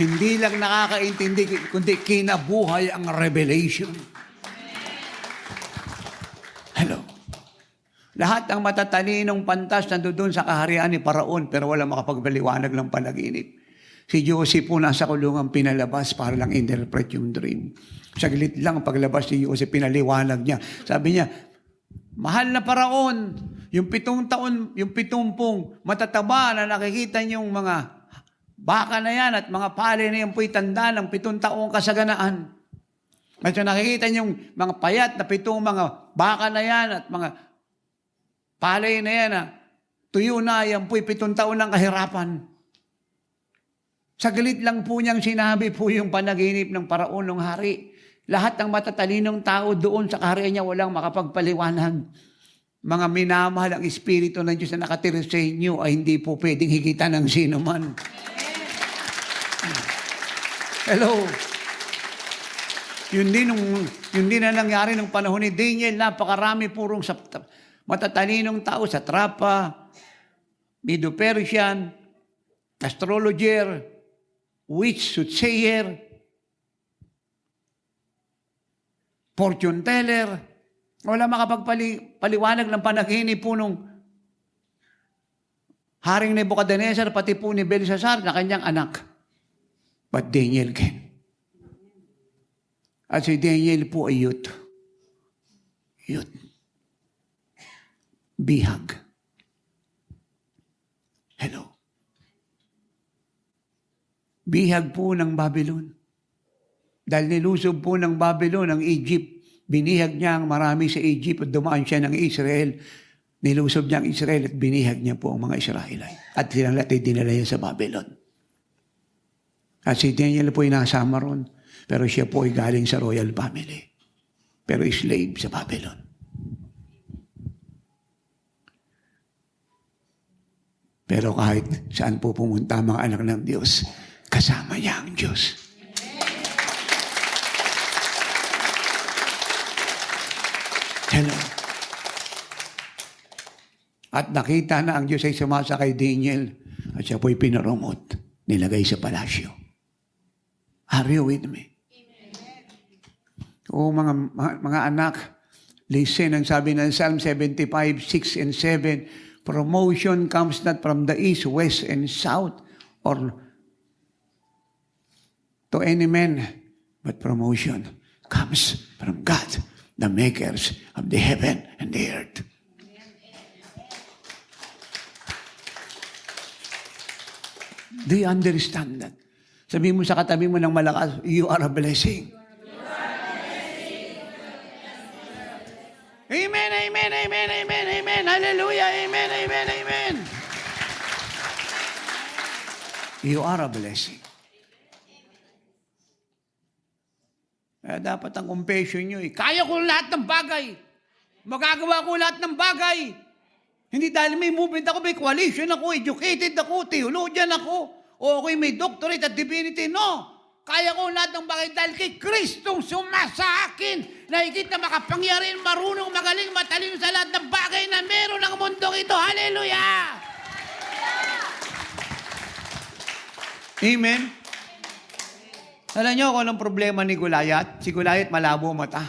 Hindi lang nakakaintindi, kundi kinabuhay ang revelation. Hello. Lahat ng matatalinong pantas nandoon sa kaharian ni Paraon, pero wala makapagbaliwanag ng panaginip. Si Joseph po nasa kulungan pinalabas para lang interpret yung dream. Saglit lang paglabas ni Joseph, pinaliwanag niya. Sabi niya, mahal na Paraon, yung 7 taon, yung 70 matataba na nakikita niyong mga baka na yan at mga pali na yan po'y tanda ng 7 taong kasaganaan. At yung nakikita niyong mga payat na 7 mga baka na yan at mga pali na yan, tuyo na yan po'y 7 taon ng kahirapan. Saglit lang po niyang sinabi po yung panaginip ng Paraon ng hari. Lahat ng matatalinong tao doon sa kaharian niya walang makapagpaliwanag. Mga minamahal ang Espiritu ng Diyos na nakatira sa inyo ay hindi po pwedeng higitan ng sino man. Hello. Yun din na nangyari ng panahon ni Daniel. Napakarami purong matatalinong tao sa Trapa, Medo-Persian, astrologer, witch, soothsayer, fortune teller. Wala makapagpaliwanag ng panaginip po nung Haring Nebuchadnezzar, pati po ni Belshazzar na kanyang anak. But Daniel can. At si Daniel po ay youth. Youth. Bihag. bihag po ng Babylon. Dahil nilusob po ng Babylon ang Egypt, binihag niya ang marami sa Egypt at dumaan siya ng Israel. Nilusob niya ang Israel at binihag niya po ang mga Israelite. At silang lahat ay dinala niya sa Babylon. At si Daniel po ay nasama ron. Pero siya po ay galing sa royal family. Pero slave sa Babylon. Pero kahit saan po pumunta ang mga anak ng Diyos, kasama niya ang Diyos. Hello. At nakita na ang Diyos ay sumasa kay Daniel at siya po'y pinaromot, nilagay sa palasyo. Are you with me? O mga anak, listen ang sabi ng Psalm 75, 6 and 7, promotion comes not from the east, west, and south, or to any man, but promotion comes from God, the makers of the heaven and the earth. Do you understand that? Sabi mo sa katabi mo ng malakas, you are a blessing. Amen, amen, amen, amen, amen. Hallelujah, amen, amen, amen. You are a blessing. Kaya dapat ang confession nyo, kaya ko lahat ng bagay. Magagawa ko lahat ng bagay. Hindi dahil may movement ako, may coalition ako, educated ako, theologian ako, o ako'y may doctorate at divinity. No! Kaya ko lahat ng bagay dahil kay Kristong sumasa akin. Nakikita makapangyarihan, marunong, magaling, matalino sa lahat ng bagay na meron ng mundong ito. Hallelujah! Amen? Alam niyo kung anong problema ni Goliath? Si Goliath malabo mata.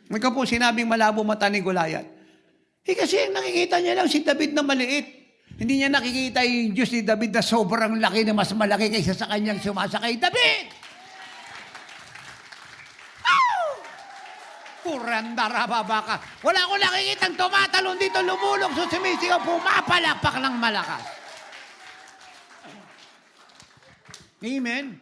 Ikaw po sinabing malabo mata ni Goliath. Kasi nakikita niya lang si David na maliit. Hindi niya nakikita yung Diyos ni David na sobrang laki na mas malaki kaysa sa kanyang sumasakay. David! Kurandarababa ka. Wala ko nakikitang tumatalon dito, lumulong, susumisigaw, pumapalakpak ng malakas. Amen?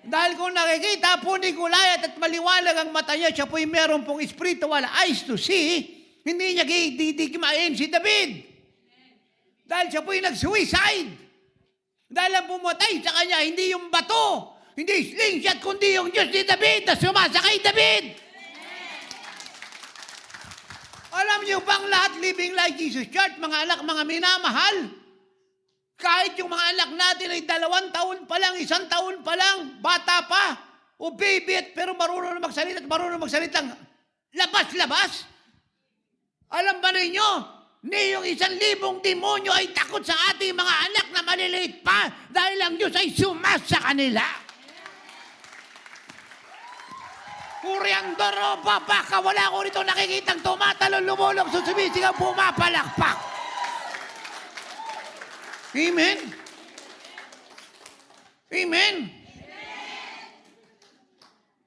Dahil kung nakikita po ni Goliath at maliwalag ang mata niya, siya po'y meron pong spiritual eyes to see, hindi niya didigmain si David. Dahil siya po'y nag-suicide. Dahil ang pumatay sa kanya, hindi yung bato, hindi slingshot, kundi yung Diyos ni David na sumasa kay David. Alam niyo bang lahat living like Jesus Church, mga anak, mga minamahal? Kahit yung mga anak natin ay 2 taon pa lang, 1 taon pa lang, bata pa, o baby, pero marunong na magsalita at marunong magsalitang labas-labas. Alam ba ninyo, ni yung 1,000 demonyo ay takot sa ating mga anak na maliliit pa dahil ang Diyos ay sumasa kanila. Kuryang doro, babaka, wala ko rito nakikitang tumatalon, lumulong, susumisigaw, pumapalakpak. Amen? Amen?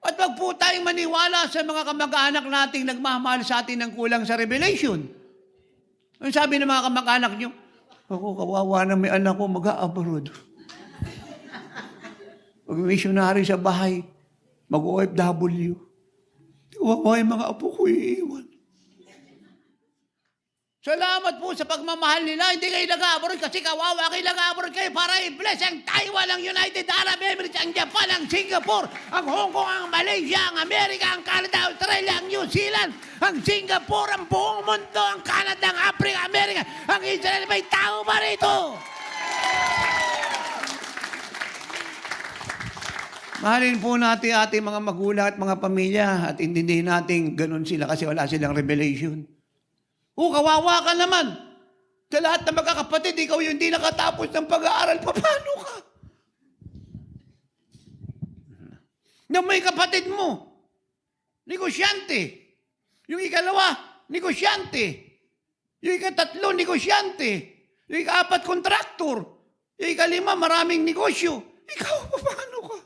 At wag po tayong maniwala sa mga kamag-anak nating nagmamahal sa atin ng kulang sa revelation. Ang sabi ng mga kamag-anak nyo, ako, kawawa na may anak ko, mag-a-abroad. Mag-missionary sa bahay, mag-OFW. Kawawa yung mga apo ko iiwan. Salamat po sa pagmamahal nila. Hindi kayo nag-abroad kasi kawawa kayo nag-abroad kayo para i-bless ang Taiwan, ang United Arab Emirates, ang Japan, ang Singapore, ang Hong Kong, ang Malaysia, ang Amerika, ang Canada, Australia, ang New Zealand, ang Singapore, ang buong mundo, ang Canada, ang Africa, Amerika, ang Israel. May tao ba rito? Mahalin po natin ating mga magulang at mga pamilya at intindihin natin ganun sila kasi wala silang revelation. Kawawa ka naman. Sa lahat ng magkakapatid, ikaw yung hindi nakatapos ng pag-aaral. Paano ka? Na may kapatid mo, negosyante. Yung ikalawa, negosyante. Yung ikatatlo, negosyante. Yung ika-4, kontraktor. Yung ika-5, maraming negosyo. Ikaw, paano ka?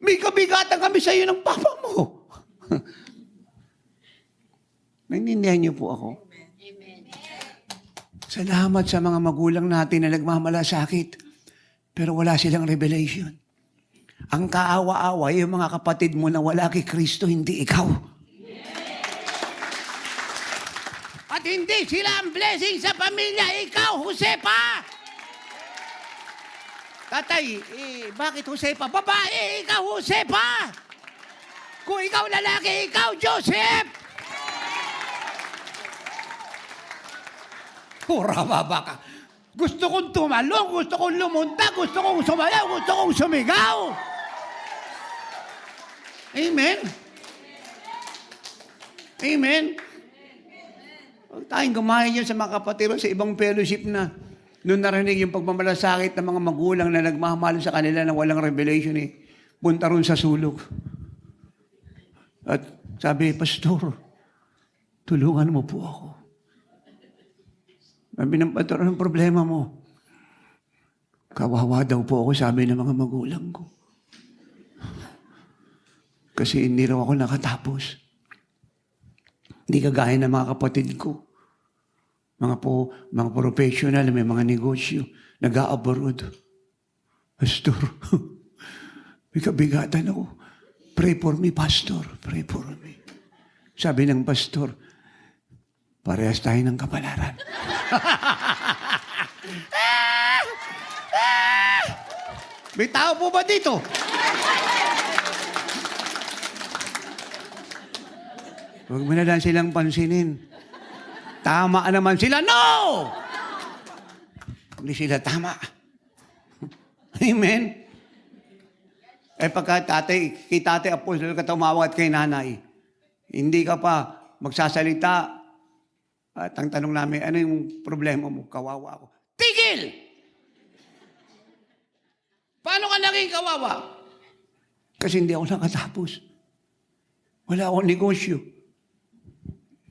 May kabigatan kami sa iyo ng papa mo. Naintindihan niyo po ako? Amen. Salamat sa mga magulang natin na nagmamalasakit, pero wala silang revelation. Ang kaawa-awa, yung mga kapatid mo na wala kay Kristo, hindi ikaw. At hindi sila ang blessing sa pamilya. Ikaw, Josepa! Tatay, bakit Josepa? Babae, ikaw, Josepa! Kung ikaw lalaki, ikaw, Joseph! Pura baba ka. Gusto kong tumalong, gusto kong lumunta, gusto kong sumayaw, gusto kong sumigaw. Amen? Amen? Huwag tayong gumaya dyan sa mga kapatid sa ibang fellowship na noon narinig yung pagmamalasakit ng mga magulang na nagmamahal sa kanila na walang revelation punta ron sa sulok. At sabi, Pastor, tulungan mo po ako. Sabi ng pastor, anong problema mo? Kawawa daw po ako, sabi ng mga magulang ko. Kasi hindi raw ako nakatapos. Hindi kagaya ng mga kapatid ko. Mga professional, may mga negosyo, nag-a-abroad. Pastor, may kabigatan ako. Pray for me, Pastor. Pray for me. Sabi ng pastor, parehas tayo ng kapalaran. May tao po ba dito? Huwag mo na lang silang pansinin. Tama naman sila. No! Hindi sila tama. Amen? Pagka kay tatay apostol ka tumawag at kay nanay, hindi ka pa magsasalita. At ang tanong namin, ano yung problema mo? Kawawa ako. Tigil! Paano ka naging kawawa? Kasi hindi ako nakatapos. Wala akong negosyo.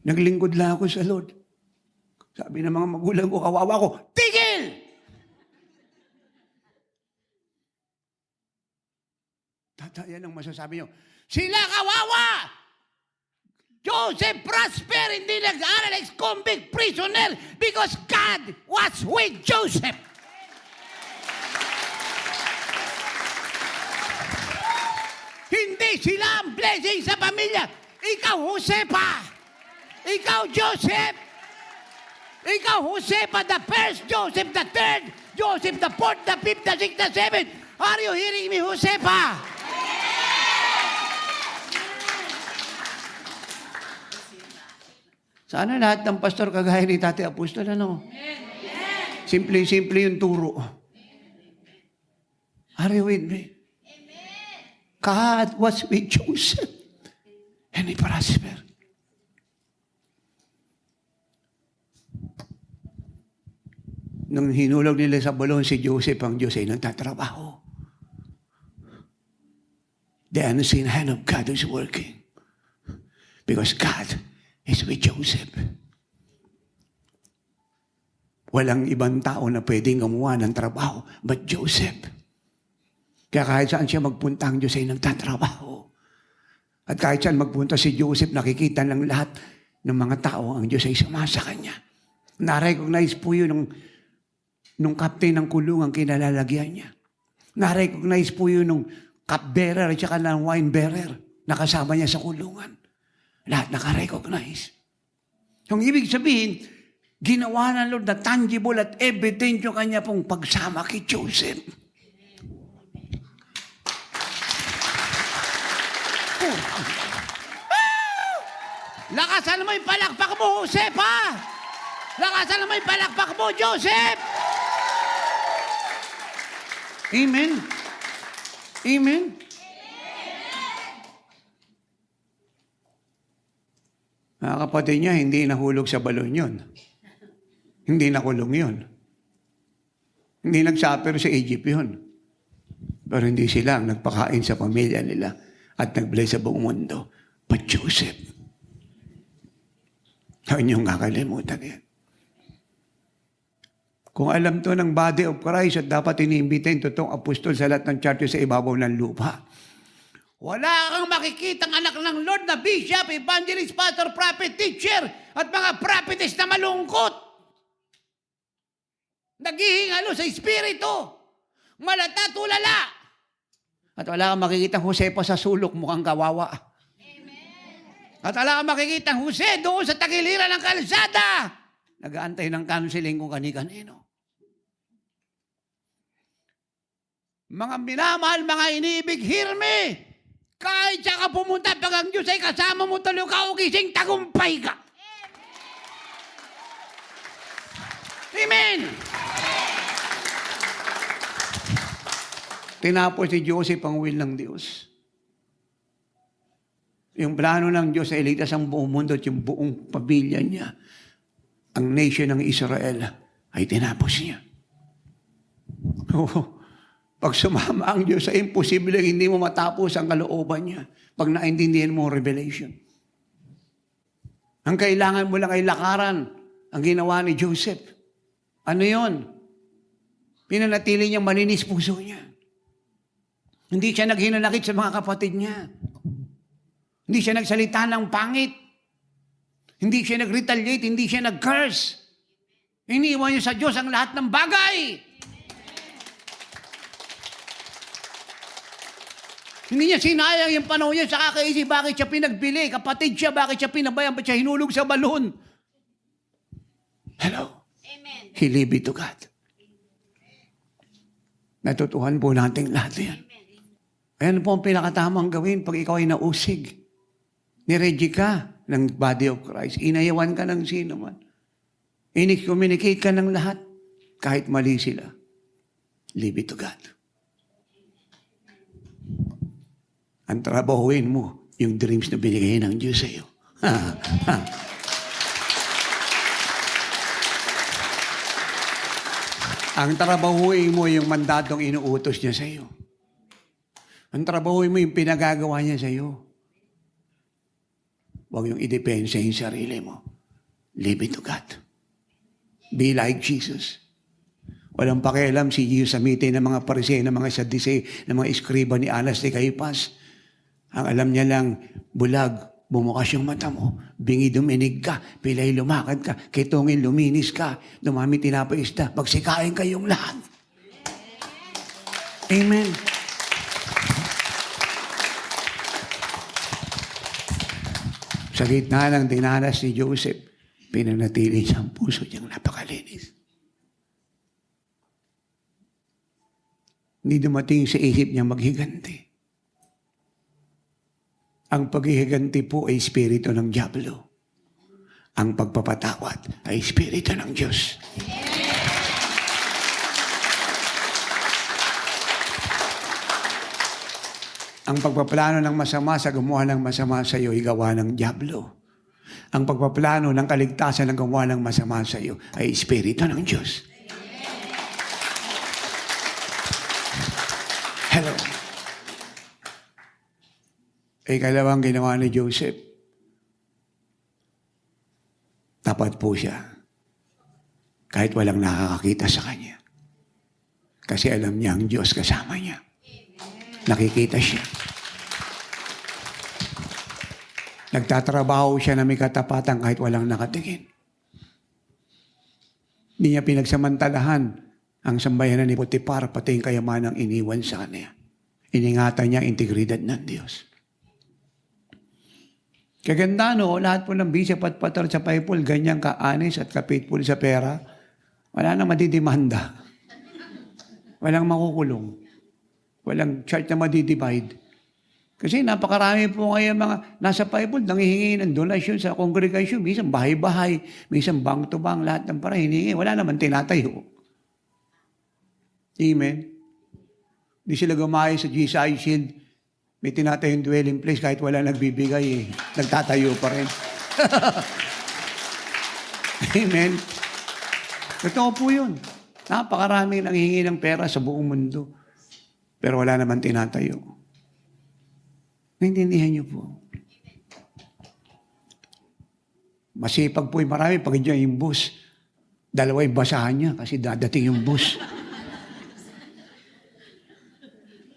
Naglingkod lang ako sa Lord. Sabi ng mga magulang ko, kawawa ko, tigil! Tata, yan ang masasabi nyo. Sila kawawa! Joseph prosper, hindi nag-aaral, ex-convict prisoner because God was with Joseph. Hindi sila ang blessing sa pamilya. Ikaw, Josepa. Ikaw, Joseph. Ikaw, Josepa, the first, Joseph the third, Joseph the fourth, the fifth, the sixth, the seventh. Are you hearing me, Josepa? Sana lahat ng pastor kagaya ni Tate Apostol, ano? Simple-simple yung turo. Are you with me? God was with Joseph and he prospered. Nung hinulog nila sa balon si Joseph, ang Diyos ay nagtatrabaho. The unseen hand of God is working. Because God is with Joseph. Walang ibang tao na pwedeng gumawa ng trabaho but Joseph. Kaya kahit saan siya magpunta, ang Diyos ay nagtatrabaho. At kahit saan magpunta si Joseph, nakikita ng lahat ng mga tao, ang Diyos ay sumasa kanya. Na-recognize po yun nung captain ng kulungan, kinalalagyan niya. Na-recognize po yun nung cupbearer at saka ng wine bearer na kasama niya sa kulungan. Lahat naka-recognize. Yung ibig sabihin, ginawa ng Lord na tangible at evident yung kanya pong pagsama kay Joseph. Lakasan mo yung palakpak mo, Josepa! Lakasan mo yung palakpak mo, Joseph! Amen? Amen? Mga kapatid niya, hindi nahulog sa balon yun. Hindi nakulong yun. Hindi nagsuffer sa Egypt yun. Pero hindi sila ang nagpakain sa pamilya nila at nag-bless sa buong mundo. But Joseph, huwag niyong kakalimutan yan. Kung alam to ng body of Christ at dapat iniimbitin totoong apostol sa lahat ng churches sa ibabaw ng lupa. Wala kang makikitang anak ng Lord na bishop, evangelist, pastor, prophet, teacher, at mga prophetess na malungkot. Naghihingalo sa espiritu. Malata, tulala. At wala kang makikita Josepa sa sulok, mukhang kawawa. At wala kang makikita Jose doon sa tagiliran ng kalsada. Nag-aantay ng counseling kung kani-kanino. Mga minamahal, mga iniibig, hear me. Kahit siya ka pumunta, pag ang Diyos ay kasama mo, tuloy ka o gising, tagumpay ka. Amen. Tinapos si Joseph ang will ng Diyos. Yung plano ng Diyos ay iligtas ang buong mundo at yung buong pamilya niya, ang nation ng Israel, ay tinapos niya. Pag sumama ang Diyos, ay imposible hindi mo matapos ang kalooban niya pag naintindihan mo ang revelation. Ang kailangan mo lang ay lakaran ang ginawa ni Joseph. Ano yon? Pinanatili niyang malinis puso niya. Hindi siya naghinanakit sa mga kapatid niya. Hindi siya nagsalita ng pangit. Hindi siya nag-retaliate, hindi siya nag-curse. Iniwan niya sa Diyos ang lahat ng bagay. Hindi niya sinayang yung panahon niya sa kakaisip, bakit siya pinagbili? Kapatid siya, bakit siya pinabayang? Ba't siya hinulog sa balon? Hello? Amen. He leave it to God. Natutuhan po natin lahat yan. Ayan po ang pinakatamang gawin pag ikaw ay nausig. Niready ka ng body of Christ. Inayawan ka ng sino man. Inicommunicate ka ng lahat. Kahit mali sila. Leave it to God. Ang trabahuin mo, yung dreams na binigay ng Diyos sa iyo. Ang trabahuin mo yung mandatong inuutos niya sa iyo. Ang trabahuin mo yung pinagagawa niya sa iyo. Huwag yung idepensa yung sarili mo. Leave it to God. Be like Jesus. Walang pakialam si Jesus sa meeting ng mga Pariseo, ng mga Sadduceo, ng mga Eskriba ni Anas ni Caiphas. Ang alam niya lang, bulag, bumukas yung mata mo, bingi duminig ka, pilay lumakad ka, kitungin luminis ka, dumami tinapay isda, pagsikain kayong lahat. Amen. Sa gitna ng dinanas ni Joseph, pinanatili niya ang puso niyang napakalinis. Hindi dumating sa isip niya maghiganti. Ang paghihiganti po ay espiritu ng diablo. Ang pagpapatawad ay espiritu ng Diyos. Ang pagpaplano ng masama sa gumawa ng masama sa iyo ay gawa ng diablo. Ang pagpaplano ng kaligtasan ng gumawa ng masama sa iyo ay espiritu ng Diyos. Hello. Ikalawang ginawa ni Joseph, tapat po siya kahit walang nakakakita sa kanya. Kasi alam niya ang Diyos kasama niya. Nakikita siya. Nagtatrabaho siya na may katapatan kahit walang nakatingin. Hindi niya pinagsamantalahan ang sambayanan ni Potiphar, pati yung kayamanang iniwan sa kanya. Iningatan niya ang integridad ng Diyos. Kaganda no, lahat po ng bishop at pastor sa Bible, ganyan ka-honest at ka-faithful sa pera, wala nang madidimanda. Walang makukulong. Walang church na madidivide. Kasi napakarami po ngayon mga nasa Bible, nanghihingi ng donasyon sa congregation, minsan bahay-bahay, minsan bank to bank, lahat ng para hinihingi. Wala naman tinatayo. Amen. Di sila gumayo sa GSI Shield. May tinatayong dwelling place kahit wala nagbibigay eh. Nagtatayo pa rin. Amen. Totoo po yun. Napakarami nanghihingi ng pera sa buong mundo. Pero wala naman tinatayo. Naintindihan niyo po. Masipag po yung marami pag dyan yung bus. Dalawa yung basahan niya kasi dadating yung bus.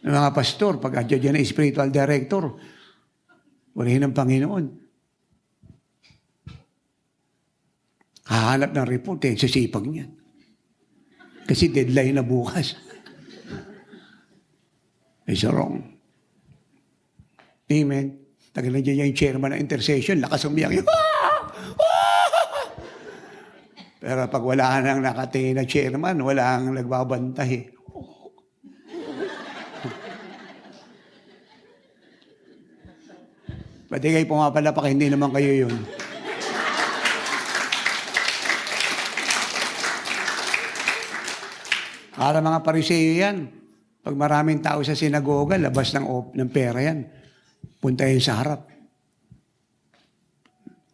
Ng mga pastor, pag adya na spiritual director, walahin ng Panginoon. Hahanap ng report, sisipag niyan. Kasi deadline na bukas. It's wrong. Amen. Tagal na dyan yung chairman ng intercession, lakas umiyak yun. Pero pag wala nang nakatingin na chairman, wala nang nagbabantay. Pwede kayo pumapalapak, hindi naman kayo yun. Para mga Pariseo yan. Pag maraming tao sa sinagoga, labas ng pera yan. Punta yan sa harap.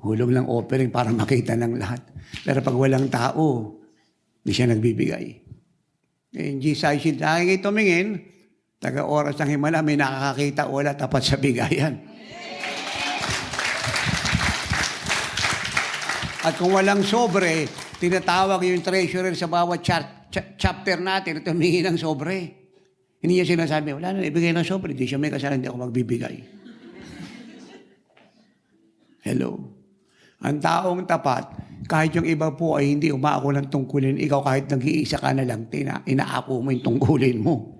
Hulog lang offering para makita ng lahat. Pero pag walang tao, hindi siya nagbibigay. In Jesus, sa akin tumingin, taga-oras ng himala, may nakakakita wala tapat sa bigayan. At kung walang sobre, tinatawag yung treasurer sa bawat chapter natin, tumingin ng sobre. Hindi niya sinasabi, wala na, ibigay ng sobre. Hindi siya may kasalanan, hindi ako magbibigay. Hello. Ang taong tapat, kahit yung iba po ay hindi umaako ng tungkulin, ikaw kahit nag-iisa ka na lang, inaako mo yung tungkulin mo.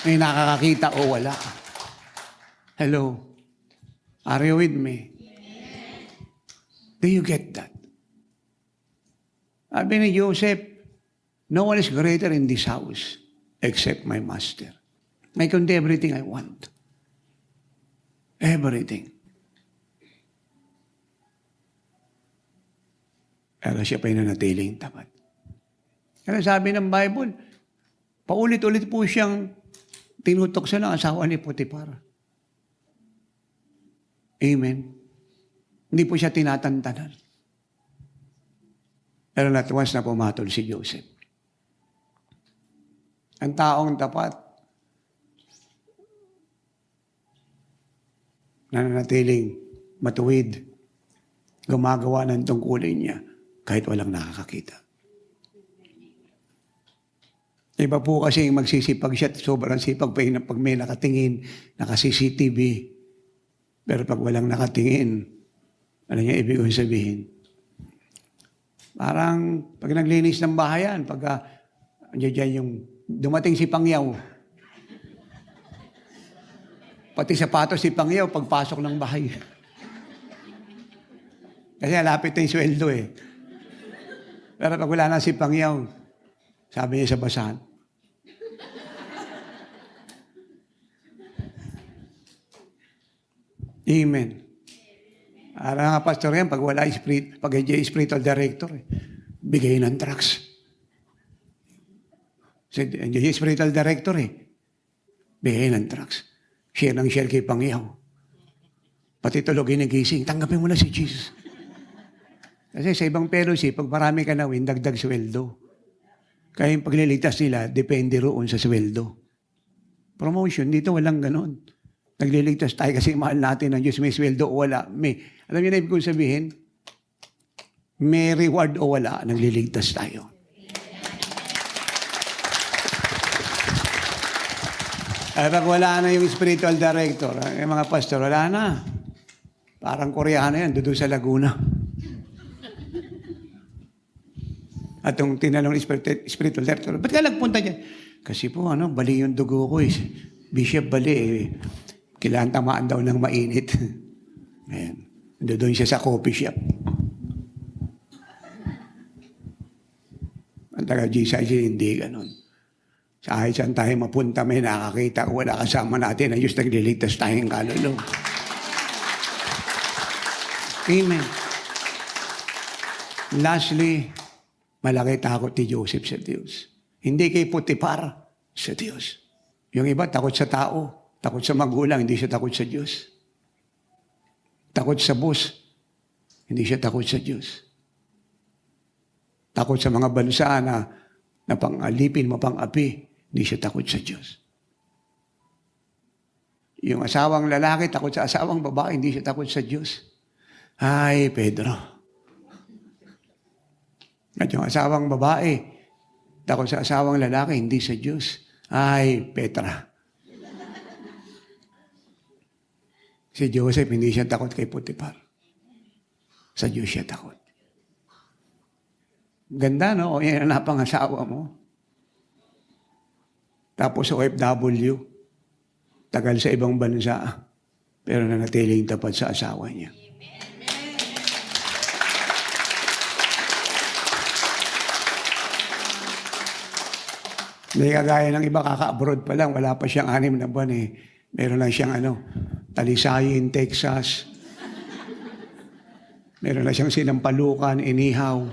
May nakakakita o wala. Hello. Are you with me? Do you get that? Sabi ni Joseph, no one is greater in this house except my master. I can do everything I want. Everything. Pero siya pa yung nanatiling tapat. Kaya sabi ng Bible, paulit-ulit po siyang tinutokso ng asawa ni Potiphar. Amen. Hindi po siya tinatantanan. Pero not once na pumatol si Joseph. Ang taong tapat, nananatiling matuwid, gumagawa ng tungkulin niya kahit walang nakakakita. Iba po kasi magsisipag siya, sobrang sipag pag may nakatingin, naka-CCTV. Pero pag walang nakatingin, ano niya ibig sabihin? Parang pag naglinis ng bahayan, pag dyan yung dumating si Pangyaw, pati sapatos si Pangyaw pagpasok ng bahay. Kasi lapit na yung sweldo eh. Pero pag wala na si Pangyaw, sabi niya sa basahan, Amen. Ara nga pastor yan, pag wala pag hindi spiritual director, bigay ng drugs. Hindi spiritual director bigay ng drugs. Share ng share kay Pangyaw. Pati tulogin ng gising, tanggapin mo na si Jesus. Kasi sa ibang fellowship, pag marami ka na dagdag sweldo. Kaya yung pagliligtas nila, depende roon sa sweldo. Promotion, dito walang ganon. Nagliligtas tayo kasi mahal natin ng Diyos, may sweldo o wala. Alam niyo na ibig kong sabihin? May reward o wala, nagliligtas tayo. Ay, pag wala na yung spiritual director, yung mga pastor, wala na. Parang Koreano yan, doon sa Laguna. At yung tinanong spiritual director, ba't ka nagpunta dyan? Kasi po, bali yung dugo ko Bishop, bali kailangan tamaan daw ng mainit. Ayan. Doon siya sa coffee shop. Ang taga-Jesus, hindi ganun. Kahit saan tayo mapunta, may nakakita o wala kasama natin na Diyos nagliligtas tayong kaluluwa. Amen. Lastly, malaki takot ni Joseph sa Diyos. Hindi kay Potiphar, sa Diyos. Yung iba, takot sa tao. Takot sa magulang, hindi siya takot sa Diyos. Takot sa boss, hindi siya takot sa Diyos. Takot sa mga bansa na pang-alipin, mapang-api, hindi siya takot sa Diyos. Yung asawang lalaki, takot sa asawang babae, hindi siya takot sa Diyos. Ay, Pedro. At yung asawang babae, takot sa asawang lalaki, hindi sa Diyos. Ay, Petra. Si Joseph, hindi siya takot kay Potiphar. Sa Diyos siya takot. Ganda, no? O yan ang napangasawa mo. Tapos OFW, tagal sa ibang bansa, pero nanatiling tapat sa asawa niya. Hindi kagaya ng iba, kaka-abroad pa lang, wala pa siyang 6 na buwan eh. Meron lang siyang Talisayin, Texas. Meron na siyang Sinampalukan, Inihaw.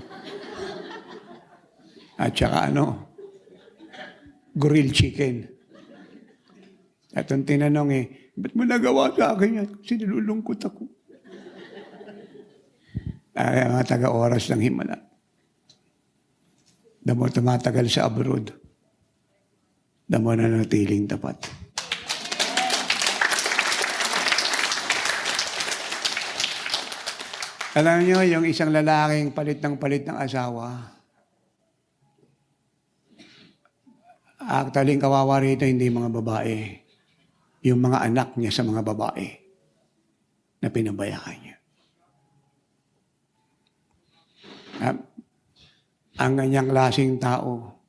At saka grilled chicken. At ang tinanong ba't mo nagawa sa akin yan? Kasi nilulungkot ako. Ay, mga taga-oras ng himala. Damo tumatagal sa abroad. Damo na natiling tapat. Alam niyo, yung isang lalaking palit ng asawa, actually, kawawa rito hindi mga babae. Yung mga anak niya sa mga babae na pinabayaan niya. Ang ganyang klaseng tao,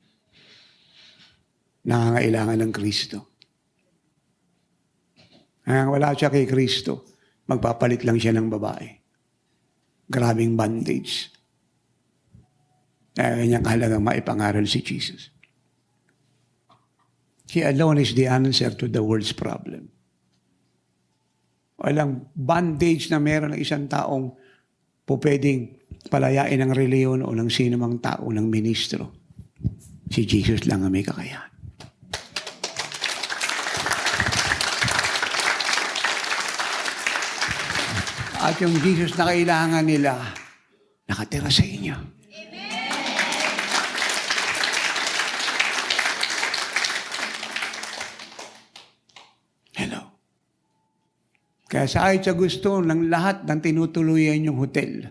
nangangailangan ng Kristo. Ang wala siya kay Kristo, magpapalit lang siya ng babae. Grabing bandage. Kaya ganyang halagang maipangaral si Jesus. He alone is the answer to the world's problem. Walang bandage na meron ng isang taong pwedeng palayain ng reliyon o ng sinumang tao, ng ministro. Si Jesus lang ang may kakayahan. At yung Jesus na kailangan nila, nakatira sa inyo. Hello. Kaya sa kahit sa gusto ng lahat ng tinutuluyan yung hotel,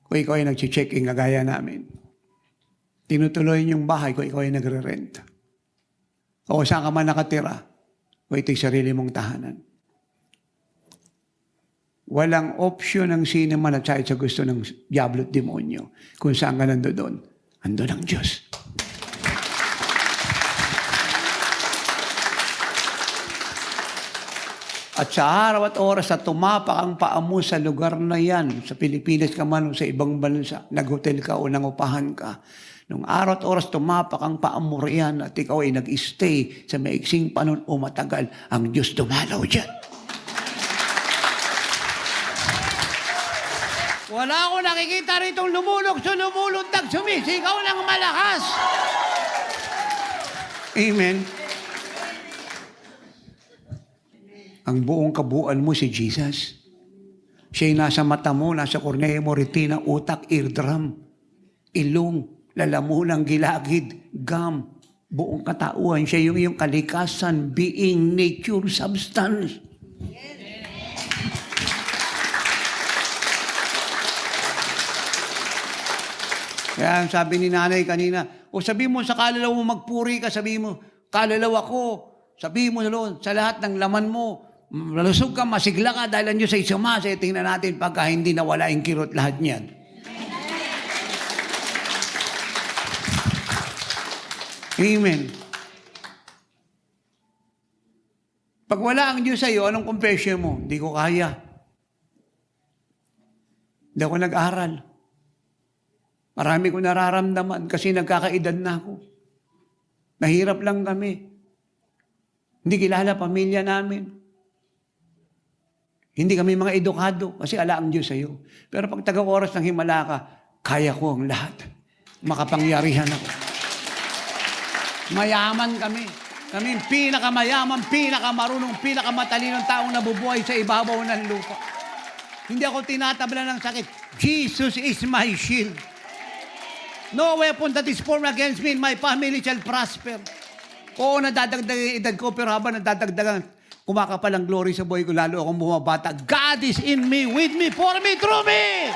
kung ikaw ay nag-check-in kagaya namin, tinutuloy yung bahay kung ikaw ay nagre-rent. O saan ka man nakatira, kung ito'y sarili mong tahanan. Walang option ng sino man at sa gusto ng diablo at demonyo. Kung saan ka nandoon, ando ng Diyos. At sa araw at oras na tumapak ang paa mo sa lugar na yan, sa Pilipinas ka man o sa ibang bansa, nag-hotel ka o nangupahan ka, nung araw at oras tumapak ang paa mo riyan at ikaw ay nag-stay sa maiksing panon o matagal, ang Diyos dumalaw dyan. Wala akong nakikita rito lumulundag, sumisigaw ng malakas. Amen. Ang buong kabuuan mo si Jesus. Siya'y nasa mata mo, nasa kornea mo, retina, utak, eardrum, ilong, lalamunan, gilagid, gum, buong katauhan. Siya yung iyong kalikasan, being, nature, substance. Kaya sabi ni nanay kanina, sabi mo sa kalalaw mo magpuri ka, sabi mo, kalalaw ako, sabi mo sa lahat ng laman mo, malusog ka, masigla ka, dahil ang Diyos ay sumasa. Tingnan natin pagka hindi nawala yung kirot lahat niyan. Amen. Pag wala ang Diyos sa'yo, anong confession mo? Hindi ko kaya. Hindi ako nag-aral. Marami ko nararamdaman kasi nagkakaedad na ako. Mahirap lang kami. Hindi kilala pamilya namin. Hindi kami mga edukado kasi ala ang Diyos sa'yo. Pero pag taga-oras ng himala ka, kaya ko ang lahat. Makapangyarihan ako. Mayaman kami. Kami pinakamayaman, pinakamarunong, pinakamatalinong taong nabubuhay sa ibabaw ng lupa. Hindi ako tinatabla ng sakit. Jesus is my shield. No weapon that is formed against me and my family shall prosper. Oo, nadadagdag ang edad ko, pero habang nadadagdagan, kumakapal ang glory sa buhay ko, lalo akong bumabata. God is in me, with me, for me, through me.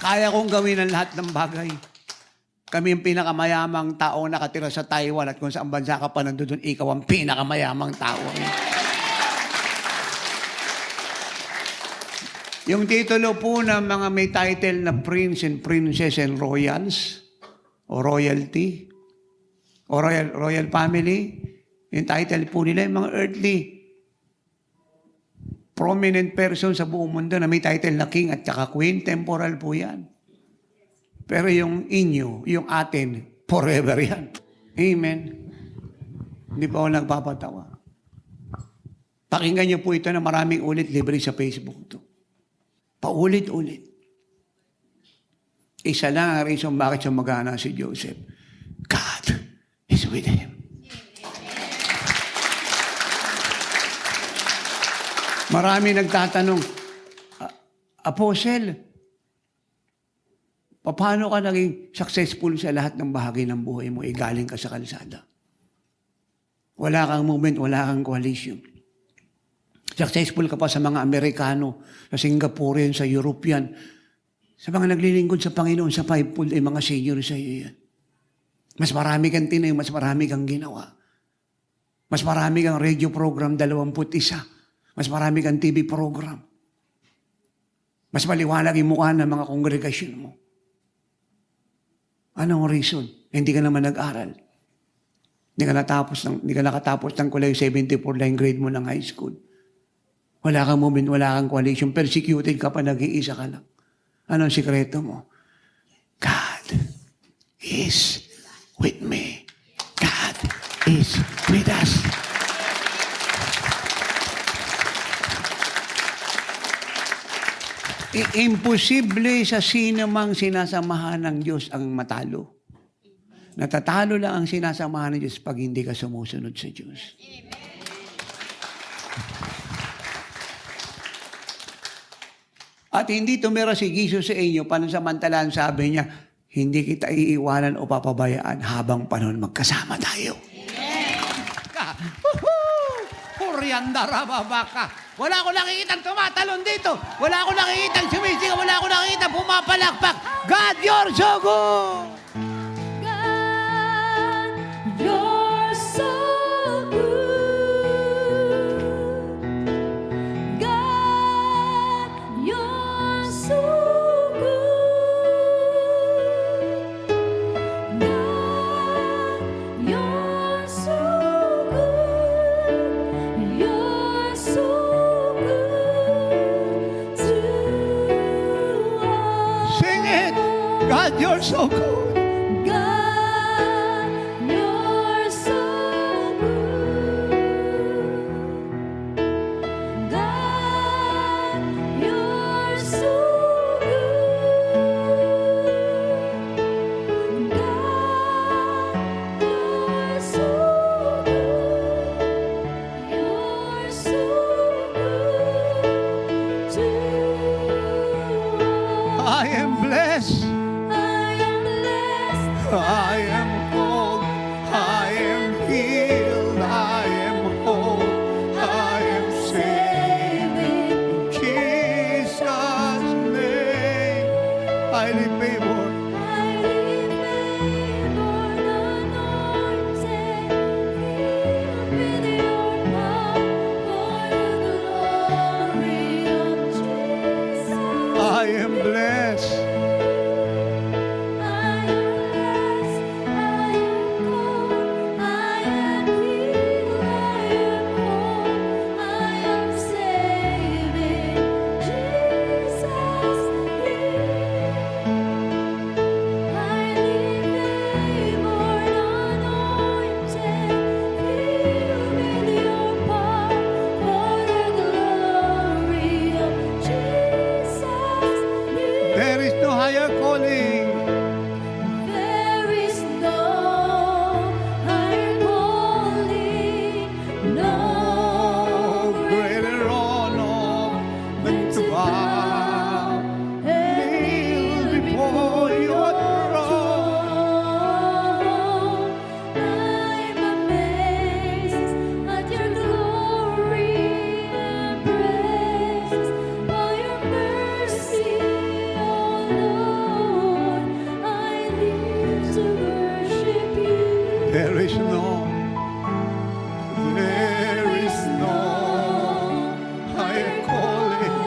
Kaya kong gawin ang lahat ng bagay. Kami ang pinakamayamang tao nakatira sa Taiwan at kung saan bansa ka pa nandun, ikaw ang pinakamayamang tao. Yung titulo po ng mga may title na Prince and Princess and Royals, o Royalty, o Royal Family, yung title po nila, yung mga earthly, prominent person sa buong mundo na may title na King at saka Queen, temporal po yan. Pero yung inyo, yung atin, forever yan. Amen. Hindi pa ako nagpapatawa. Pakinggan niyo po ito na maraming ulit libre sa Facebook to. Paulit-ulit. Isa lang ang reason bakit siya mag-anak si Joseph. God is with him. Marami nagtatanong, Apostle, paano ka naging successful sa lahat ng bahagi ng buhay mo? Galing ka sa kalsada. Wala kang movement, wala kang coalition. Successful ka pa sa mga Amerikano, sa Singaporean, sa European, sa mga naglilingkod sa Panginoon, sa fivefold, ay mga senior sa iyo yan. Mas marami kang tinayo, mas marami kang ginawa. Mas marami kang radio program, 21. Mas marami kang TV program. Mas maliwanag yung mukha ng mga kongregasyon mo. Anong reason? Hindi ka naman nag-aral. Hindi ka nakatapos ng kulay 74 line grade mo ng high school. Wala kang movement, wala kang coalition. Persecuted ka pa, nag-iisa ka lang. Anong sikreto mo? God is with me. God is with us. Imposible sa sino mang sinasamahan ng Diyos ang matalo. Natatalo lang ang sinasamahan ng Diyos pag hindi ka sumusunod sa Diyos. At hindi tumira si Jesus sa inyo, pansamantalaan sabi niya, hindi kita iiwanan o papabayaan habang panahon magkasama tayo. Kuryanda rababaka. Wala ko nakikitang tumatalon dito. Wala ko nakikitang sumisigaw. Wala ko nakikitang pumapalakpak. God, you're so good! God, you're so good. God, you're so good. God, you're so good. You're so good to us. Sing it! God, you're so good. God, you're so good. God, you're so good. God, you're so good. You're so good to us. I am blessed. I am blessed. I am called. I am healed. I am whole. I am saved. In Jesus' name. Highly favored. Highly favored, anointed, filled with your power, for the glory of Jesus. I am blessed. I am blessed, I am called, I am healed, I am whole, I am saved in Jesus' name. Highly favored, anointed, filled with your power, for the glory of Jesus' name. There is no higher calling. There is no higher calling, no Greater honor than to bow and kneel before your throne. I'm amazed at your glory and praise, by your mercy, oh Lord, I live to worship you. There is no higher calling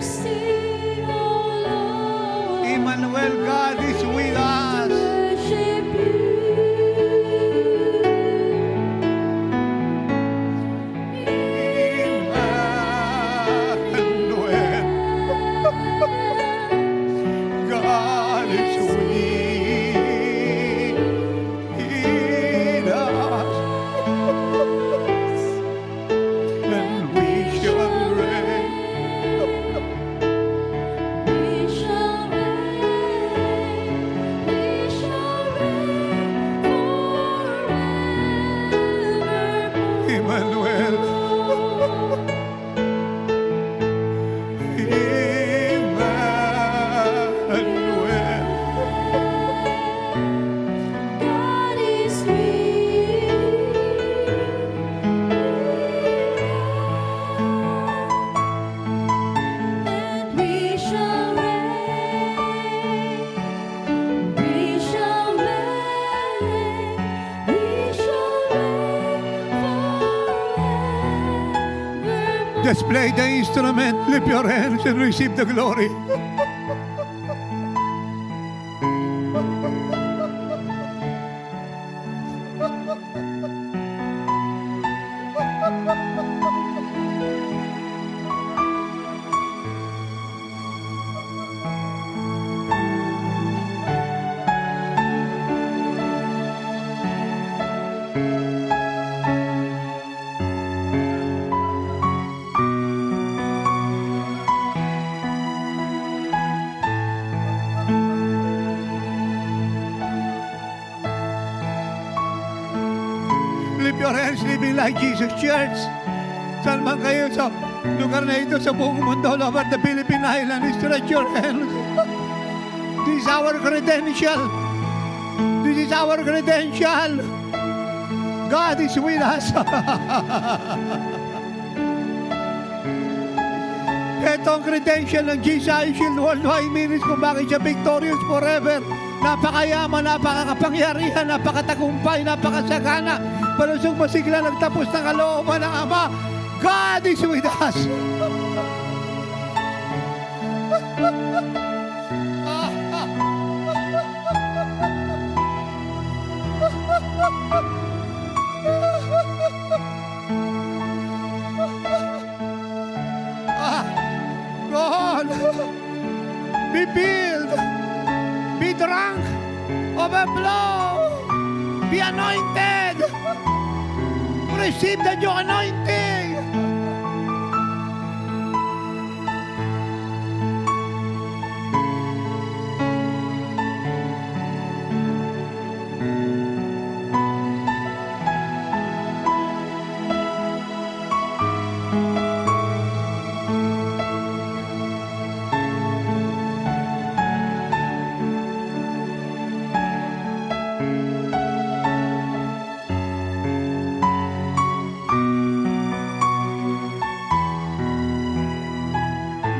mercy, O Lord. Emmanuel, God is with us. Worship Emmanuel, God is with us, and we shall reign. We shall reign, we shall reign forevermore. Emmanuel, Emmanuel, God is and we shall reign, we shall reign, we shall reign forevermore. just play the instrument, lift your hands and receive the glory. Lift your hands, living like Jesus Church. Saan man kayo sa lugar na ito sa buong mundo, all over the Philippine Islands, stretch your hands. This is our credential. This is our credential. God is with us. Ito ang credential ng GCI Shield Worldwide Ministries kung bakit siya victorious forever. Napakayaman, napakakapangyarihan, napakatagumpay, napakasagana. Palusog masigla nagtapos ng kalooban ng Ama. God is with us. Go on. Be filled. Be drunk. Overflow. Be anointed. Receive the new anointing.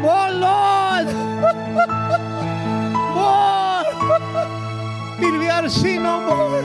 More, Lord. More. Till we are seen no more.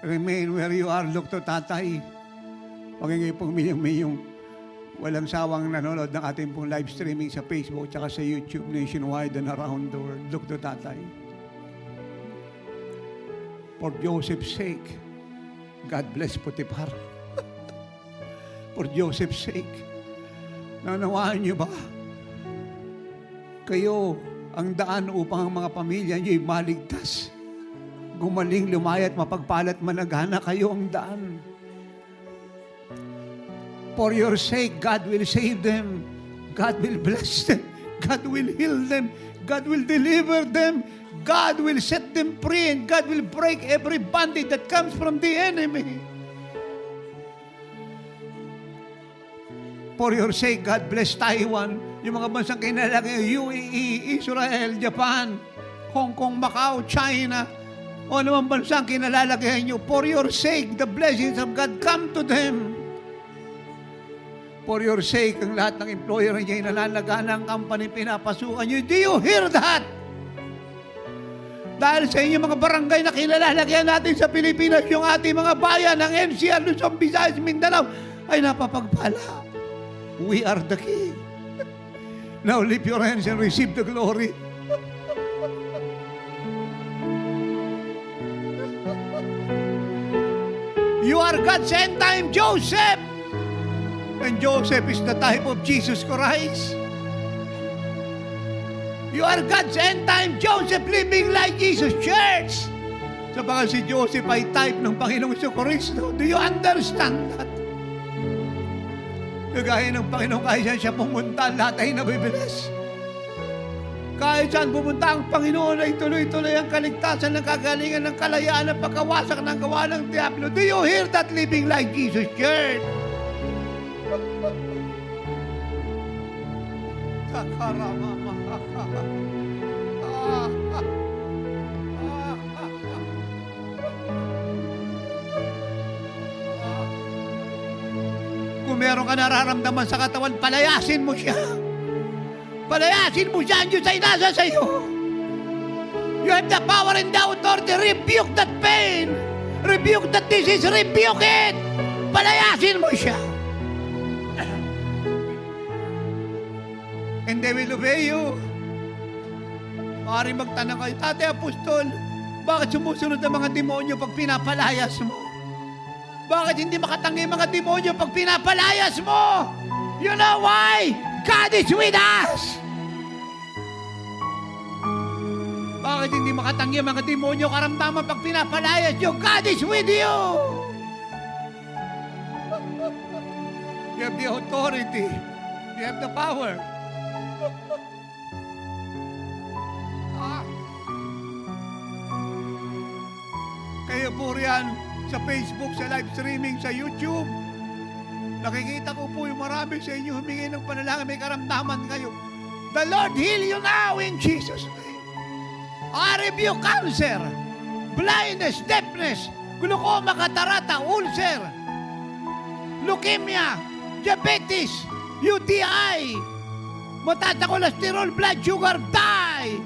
Remain where you are. Look to Tatay. Huwag nga pong yung walang sawang nanonood ng ating pong live streaming sa Facebook tsaka sa YouTube nationwide and around the world. Look to Tatay. For Joseph's sake, God bless Potiphar. For Joseph's sake. Nanawaan niyo ba? Kayo ang daan upang ang mga pamilya niyo'y maligtas. Gumaling, lumaya at mapagpalat managana, kayo ang daan. For your sake, God will save them. God will bless them. God will heal them. God will deliver them. God will set them free, and God will break every bondage that comes from the enemy. For your sake, God bless Taiwan, yung mga bansang kinalagay, UAE, Israel, Japan, Hong Kong, Macau, China, o anumang bansang kinalalagay nyo. For your sake, the blessings of God come to them. For your sake, ang lahat ng employer niya inalalagaan ng company pinapasukan nyo. Do you hear that? Dahil sa inyo mga barangay na kinalalagyan natin sa Pilipinas, yung ating mga bayan ng NCR, Luzon, Visayas, Mindanao, ay napapagpala. We are the King. Now lift your hands and receive the glory. You are God's end-time Joseph. And Joseph is the type of Jesus Christ. You are God's end-time Joseph living like Jesus Church. Sapagat si Joseph ay type ng Panginoong Kristo. Do you understand that? Kagaya ng Panginoong, kahit saan siya pumunta, lahat ay nabibilis. Kahit saan pumunta ang Panginoon ay tuloy-tuloy ang kaligtasan, ng kagalingan, ng kalayaan, ng pagkawasak ng gawa ng Diablo. Do you hear that living like Jesus Church? Kung meron ka nararamdaman sa katawan, palayasin mo siya. Palayasin mo siya, ang Diyos ay nasa sa iyo. You have the power and the authority. Rebuke that pain. Rebuke that disease. Rebuke it. Palayasin mo siya. And they will obey you. Maaaring magtanong kayo, Tate Apostol, bakit sumusunod ang mga demonyo pag pinapalayas mo? Bakit hindi makatanggi mga demonyo pag pinapalayas mo? You know why? God is with us! Bakit hindi makatanggi mga demonyo karamdaman pag pinapalayas nyo? God is with you! You have the authority. You have the power. Kayo po riyan sa Facebook, sa live streaming, sa YouTube. Nakikita ko po yung marami sa inyo humingi ng panalangin, may karamdaman kayo. The Lord heal you now in Jesus' name. I rebuke cancer, blindness, deafness, glaucoma, catarata, ulcer, leukemia, diabetes, UTI, mataas na cholesterol, blood sugar, die.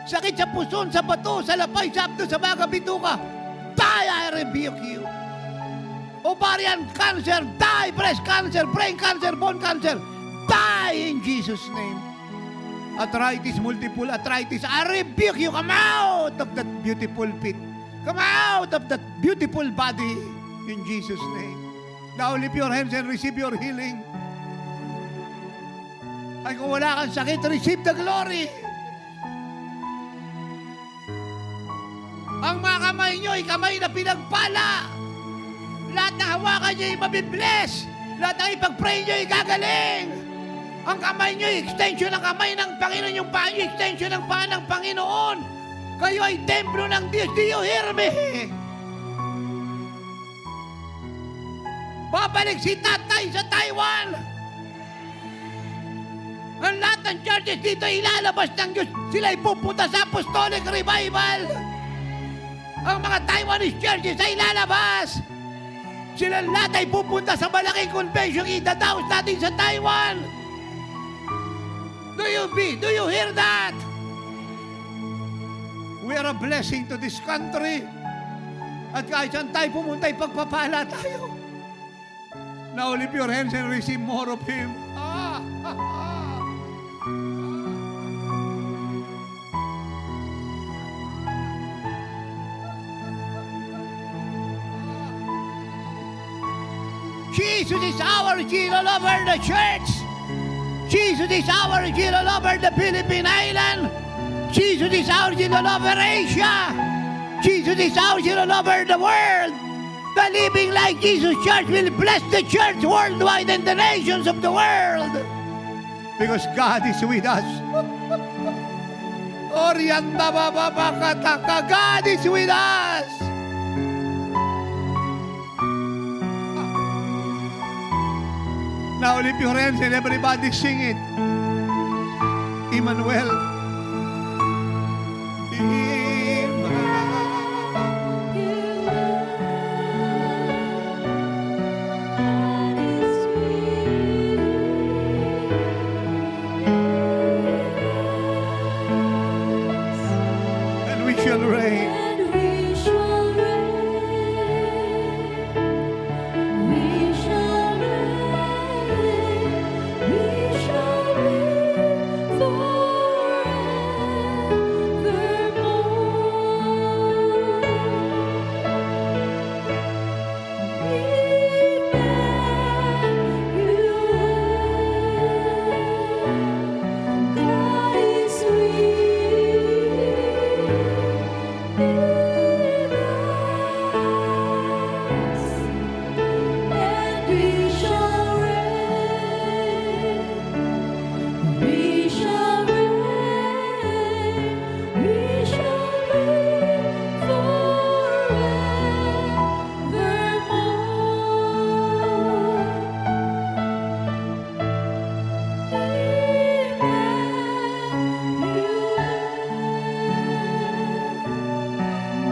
Sakit sa puson, sa bato, sa lapay, sa abdo, sa baga, bituka, die, I rebuke you. Ovarian cancer, die. Breast cancer, brain cancer, bone cancer, die in Jesus' name. Arthritis, multiple arthritis, I rebuke you. Come out of that beautiful pit. Come out of that beautiful body in Jesus' name. Now lift your hands and receive your healing. Ay kung wala kang sakit, receive the glory. Ang mga kamay nyo ay kamay na pinagpala. Lahat ng hawakan nyo ay mabibless. Lahat ng ipag-pray nyo ay gagaling. Ang kamay nyo ay extension ng kamay ng Panginoon. Yung paa nyo, extension ng paa ng Panginoon. Kayo ay templo ng Diyos. Do you hear me? Babalik si Tatay sa Taiwan. Ang lahat ng churches dito ilalabas ng Diyos. Sila ay pupunta sa apostolic revival. Ang mga Taiwanese churches ay lalabas. Sila lahat ay pupunta sa malaking convention idadaos natin sa Taiwan. Do you hear that? We are a blessing to this country. At kahit saan tayo pumunta, ipagpapala tayo. Now lift your hands and receive more of Him. Jesus is our shield all over the church. Jesus is our shield all over the Philippine Island. Jesus is our shield all over Asia. Jesus is our shield all over the world. The Living Like Jesus Church will bless the church worldwide and the nations of the world. Because God is with us. Orianda bababakataka, God is with us. Now lift your hands and everybody sing it. Emmanuel. And we shall reign. And we shall reign. We shall reign. We shall reign forevermore. God is and we shall reign. We shall reign. We shall reign forevermore.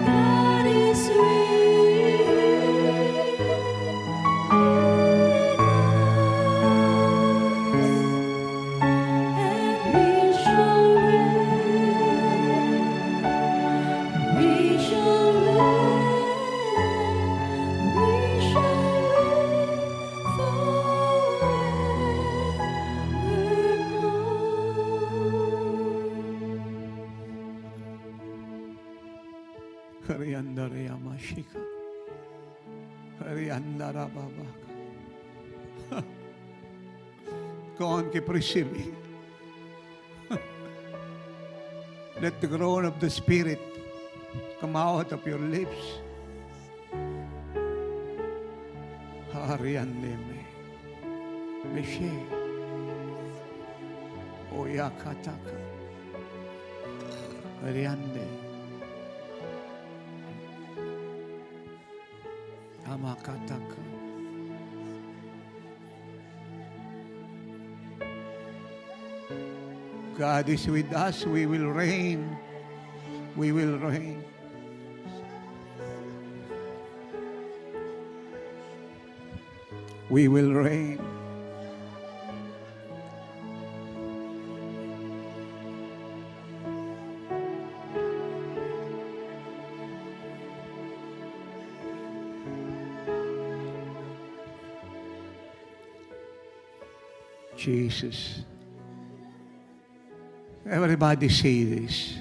God is and we shall reign. We shall reign. We shall reign forevermore. Hariandara Mashika. Hariandara Babaka. Go on, keep receiving. Let the groan of the Spirit come out of your lips. Hariandeme. Meshe. Oyakataka. Hariande. Amakataka. God is with us. We will reign. We will reign. We will reign. Jesus. Everybody say this.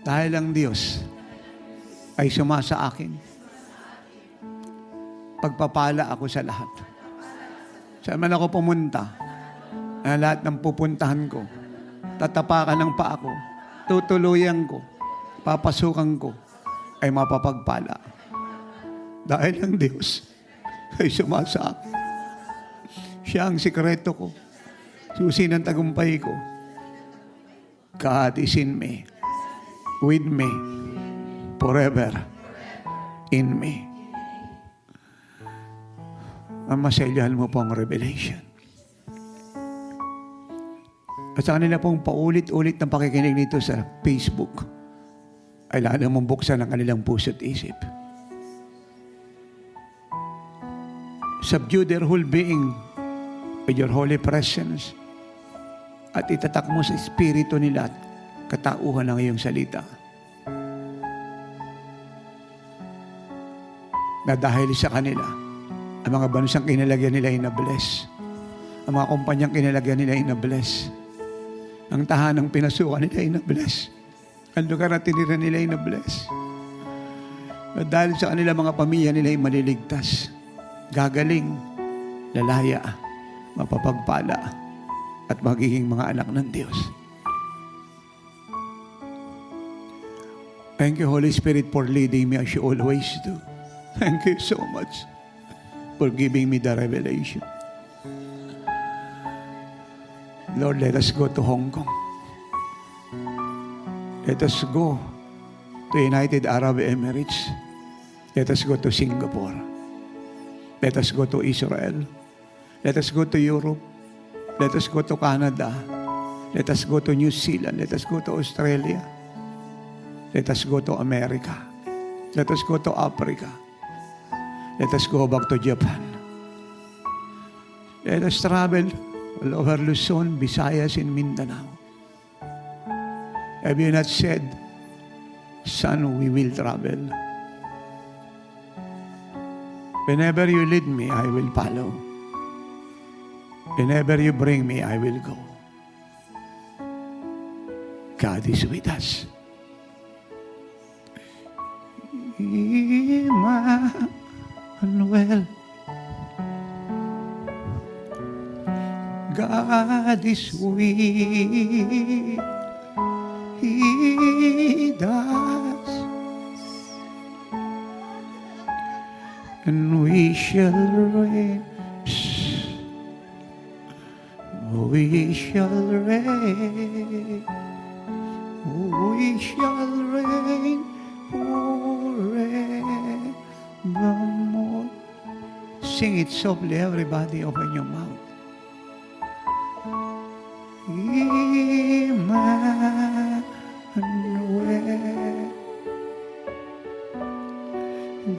Dahil ang Diyos ay sumasa akin, pagpapala ako sa lahat. Saan man ako pumunta, lahat ng pupuntahan ko, tatapakan ng paa ko, tutuluyan ko, papasukan ko, ay mapapagpala. Dahil ang Diyos ay sumasa akin. Siya ang sikreto ko. Susi ng tagumpay ko. God is in me. With me. Forever. In me. Ang maselyahan mo po ang revelation. At sa kanila pong paulit-ulit ng pakikinig nito sa Facebook, ay lalo mong buksan ang kanilang puso't isip. Subdue their whole being with your holy presence at itatak mo sa espiritu nila at katauhan ng iyong salita. Na dahil sa kanila, ang mga bansang kinalagyan nila ay na-bless. Ang mga kumpanyang kinalagyan nila ay na-bless. Ang tahanang pinasukan nila ay na-bless. Ang lugar na tinira nila ay na-bless. At dahil sa kanila, mga pamilya nila ay maliligtas. gagaling, lalaya, mapapagpala, at magiging mga anak ng Diyos. Thank you, Holy Spirit, for leading me as you always do. Thank you so much for giving me the revelation. Lord, let us go to Hong Kong. Let us go to United Arab Emirates. Let us go to Singapore. Let us go to Israel. Let us go to Europe. Let us go to Canada. Let us go to New Zealand. Let us go to Australia. Let us go to America. Let us go to Africa. Let us go back to Japan. Let us travel all over Luzon, Visayas, and Mindanao. Have you not said, Son, we will travel? Whenever you lead me, I will follow. Whenever you bring me, I will go. God is with us. Emmanuel. God is with us, and we shall reign. We shall reign. We shall reign forevermore. Sing it softly, everybody. Open your mouth. Emmanuel,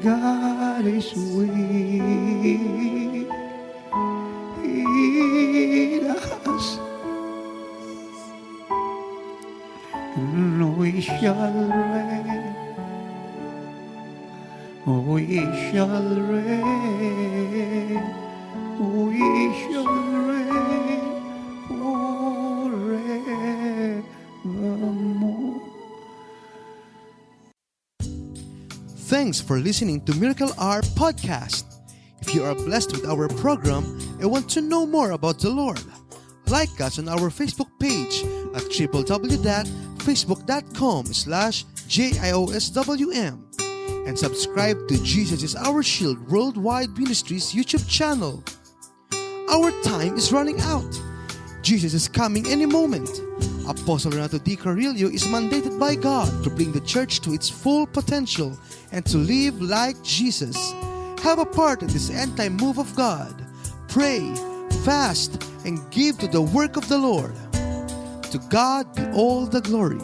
God is with us, and we shall reign. We shall reign. We shall reign forevermore. Thanks for listening to Miracle Hour Podcast. If you are blessed with our program and want to know more about the Lord, like us on our Facebook page at www.facebook.com/JIOSWM and subscribe to Jesus is Our Shield Worldwide Ministries YouTube channel. Our time is running out. Jesus is coming any moment. Apostle Renato D. Carrillo is mandated by God to bring the church to its full potential and to live like Jesus. Have a part in this end-time move of God. Pray, fast, and give to the work of the Lord. To God be all the glory.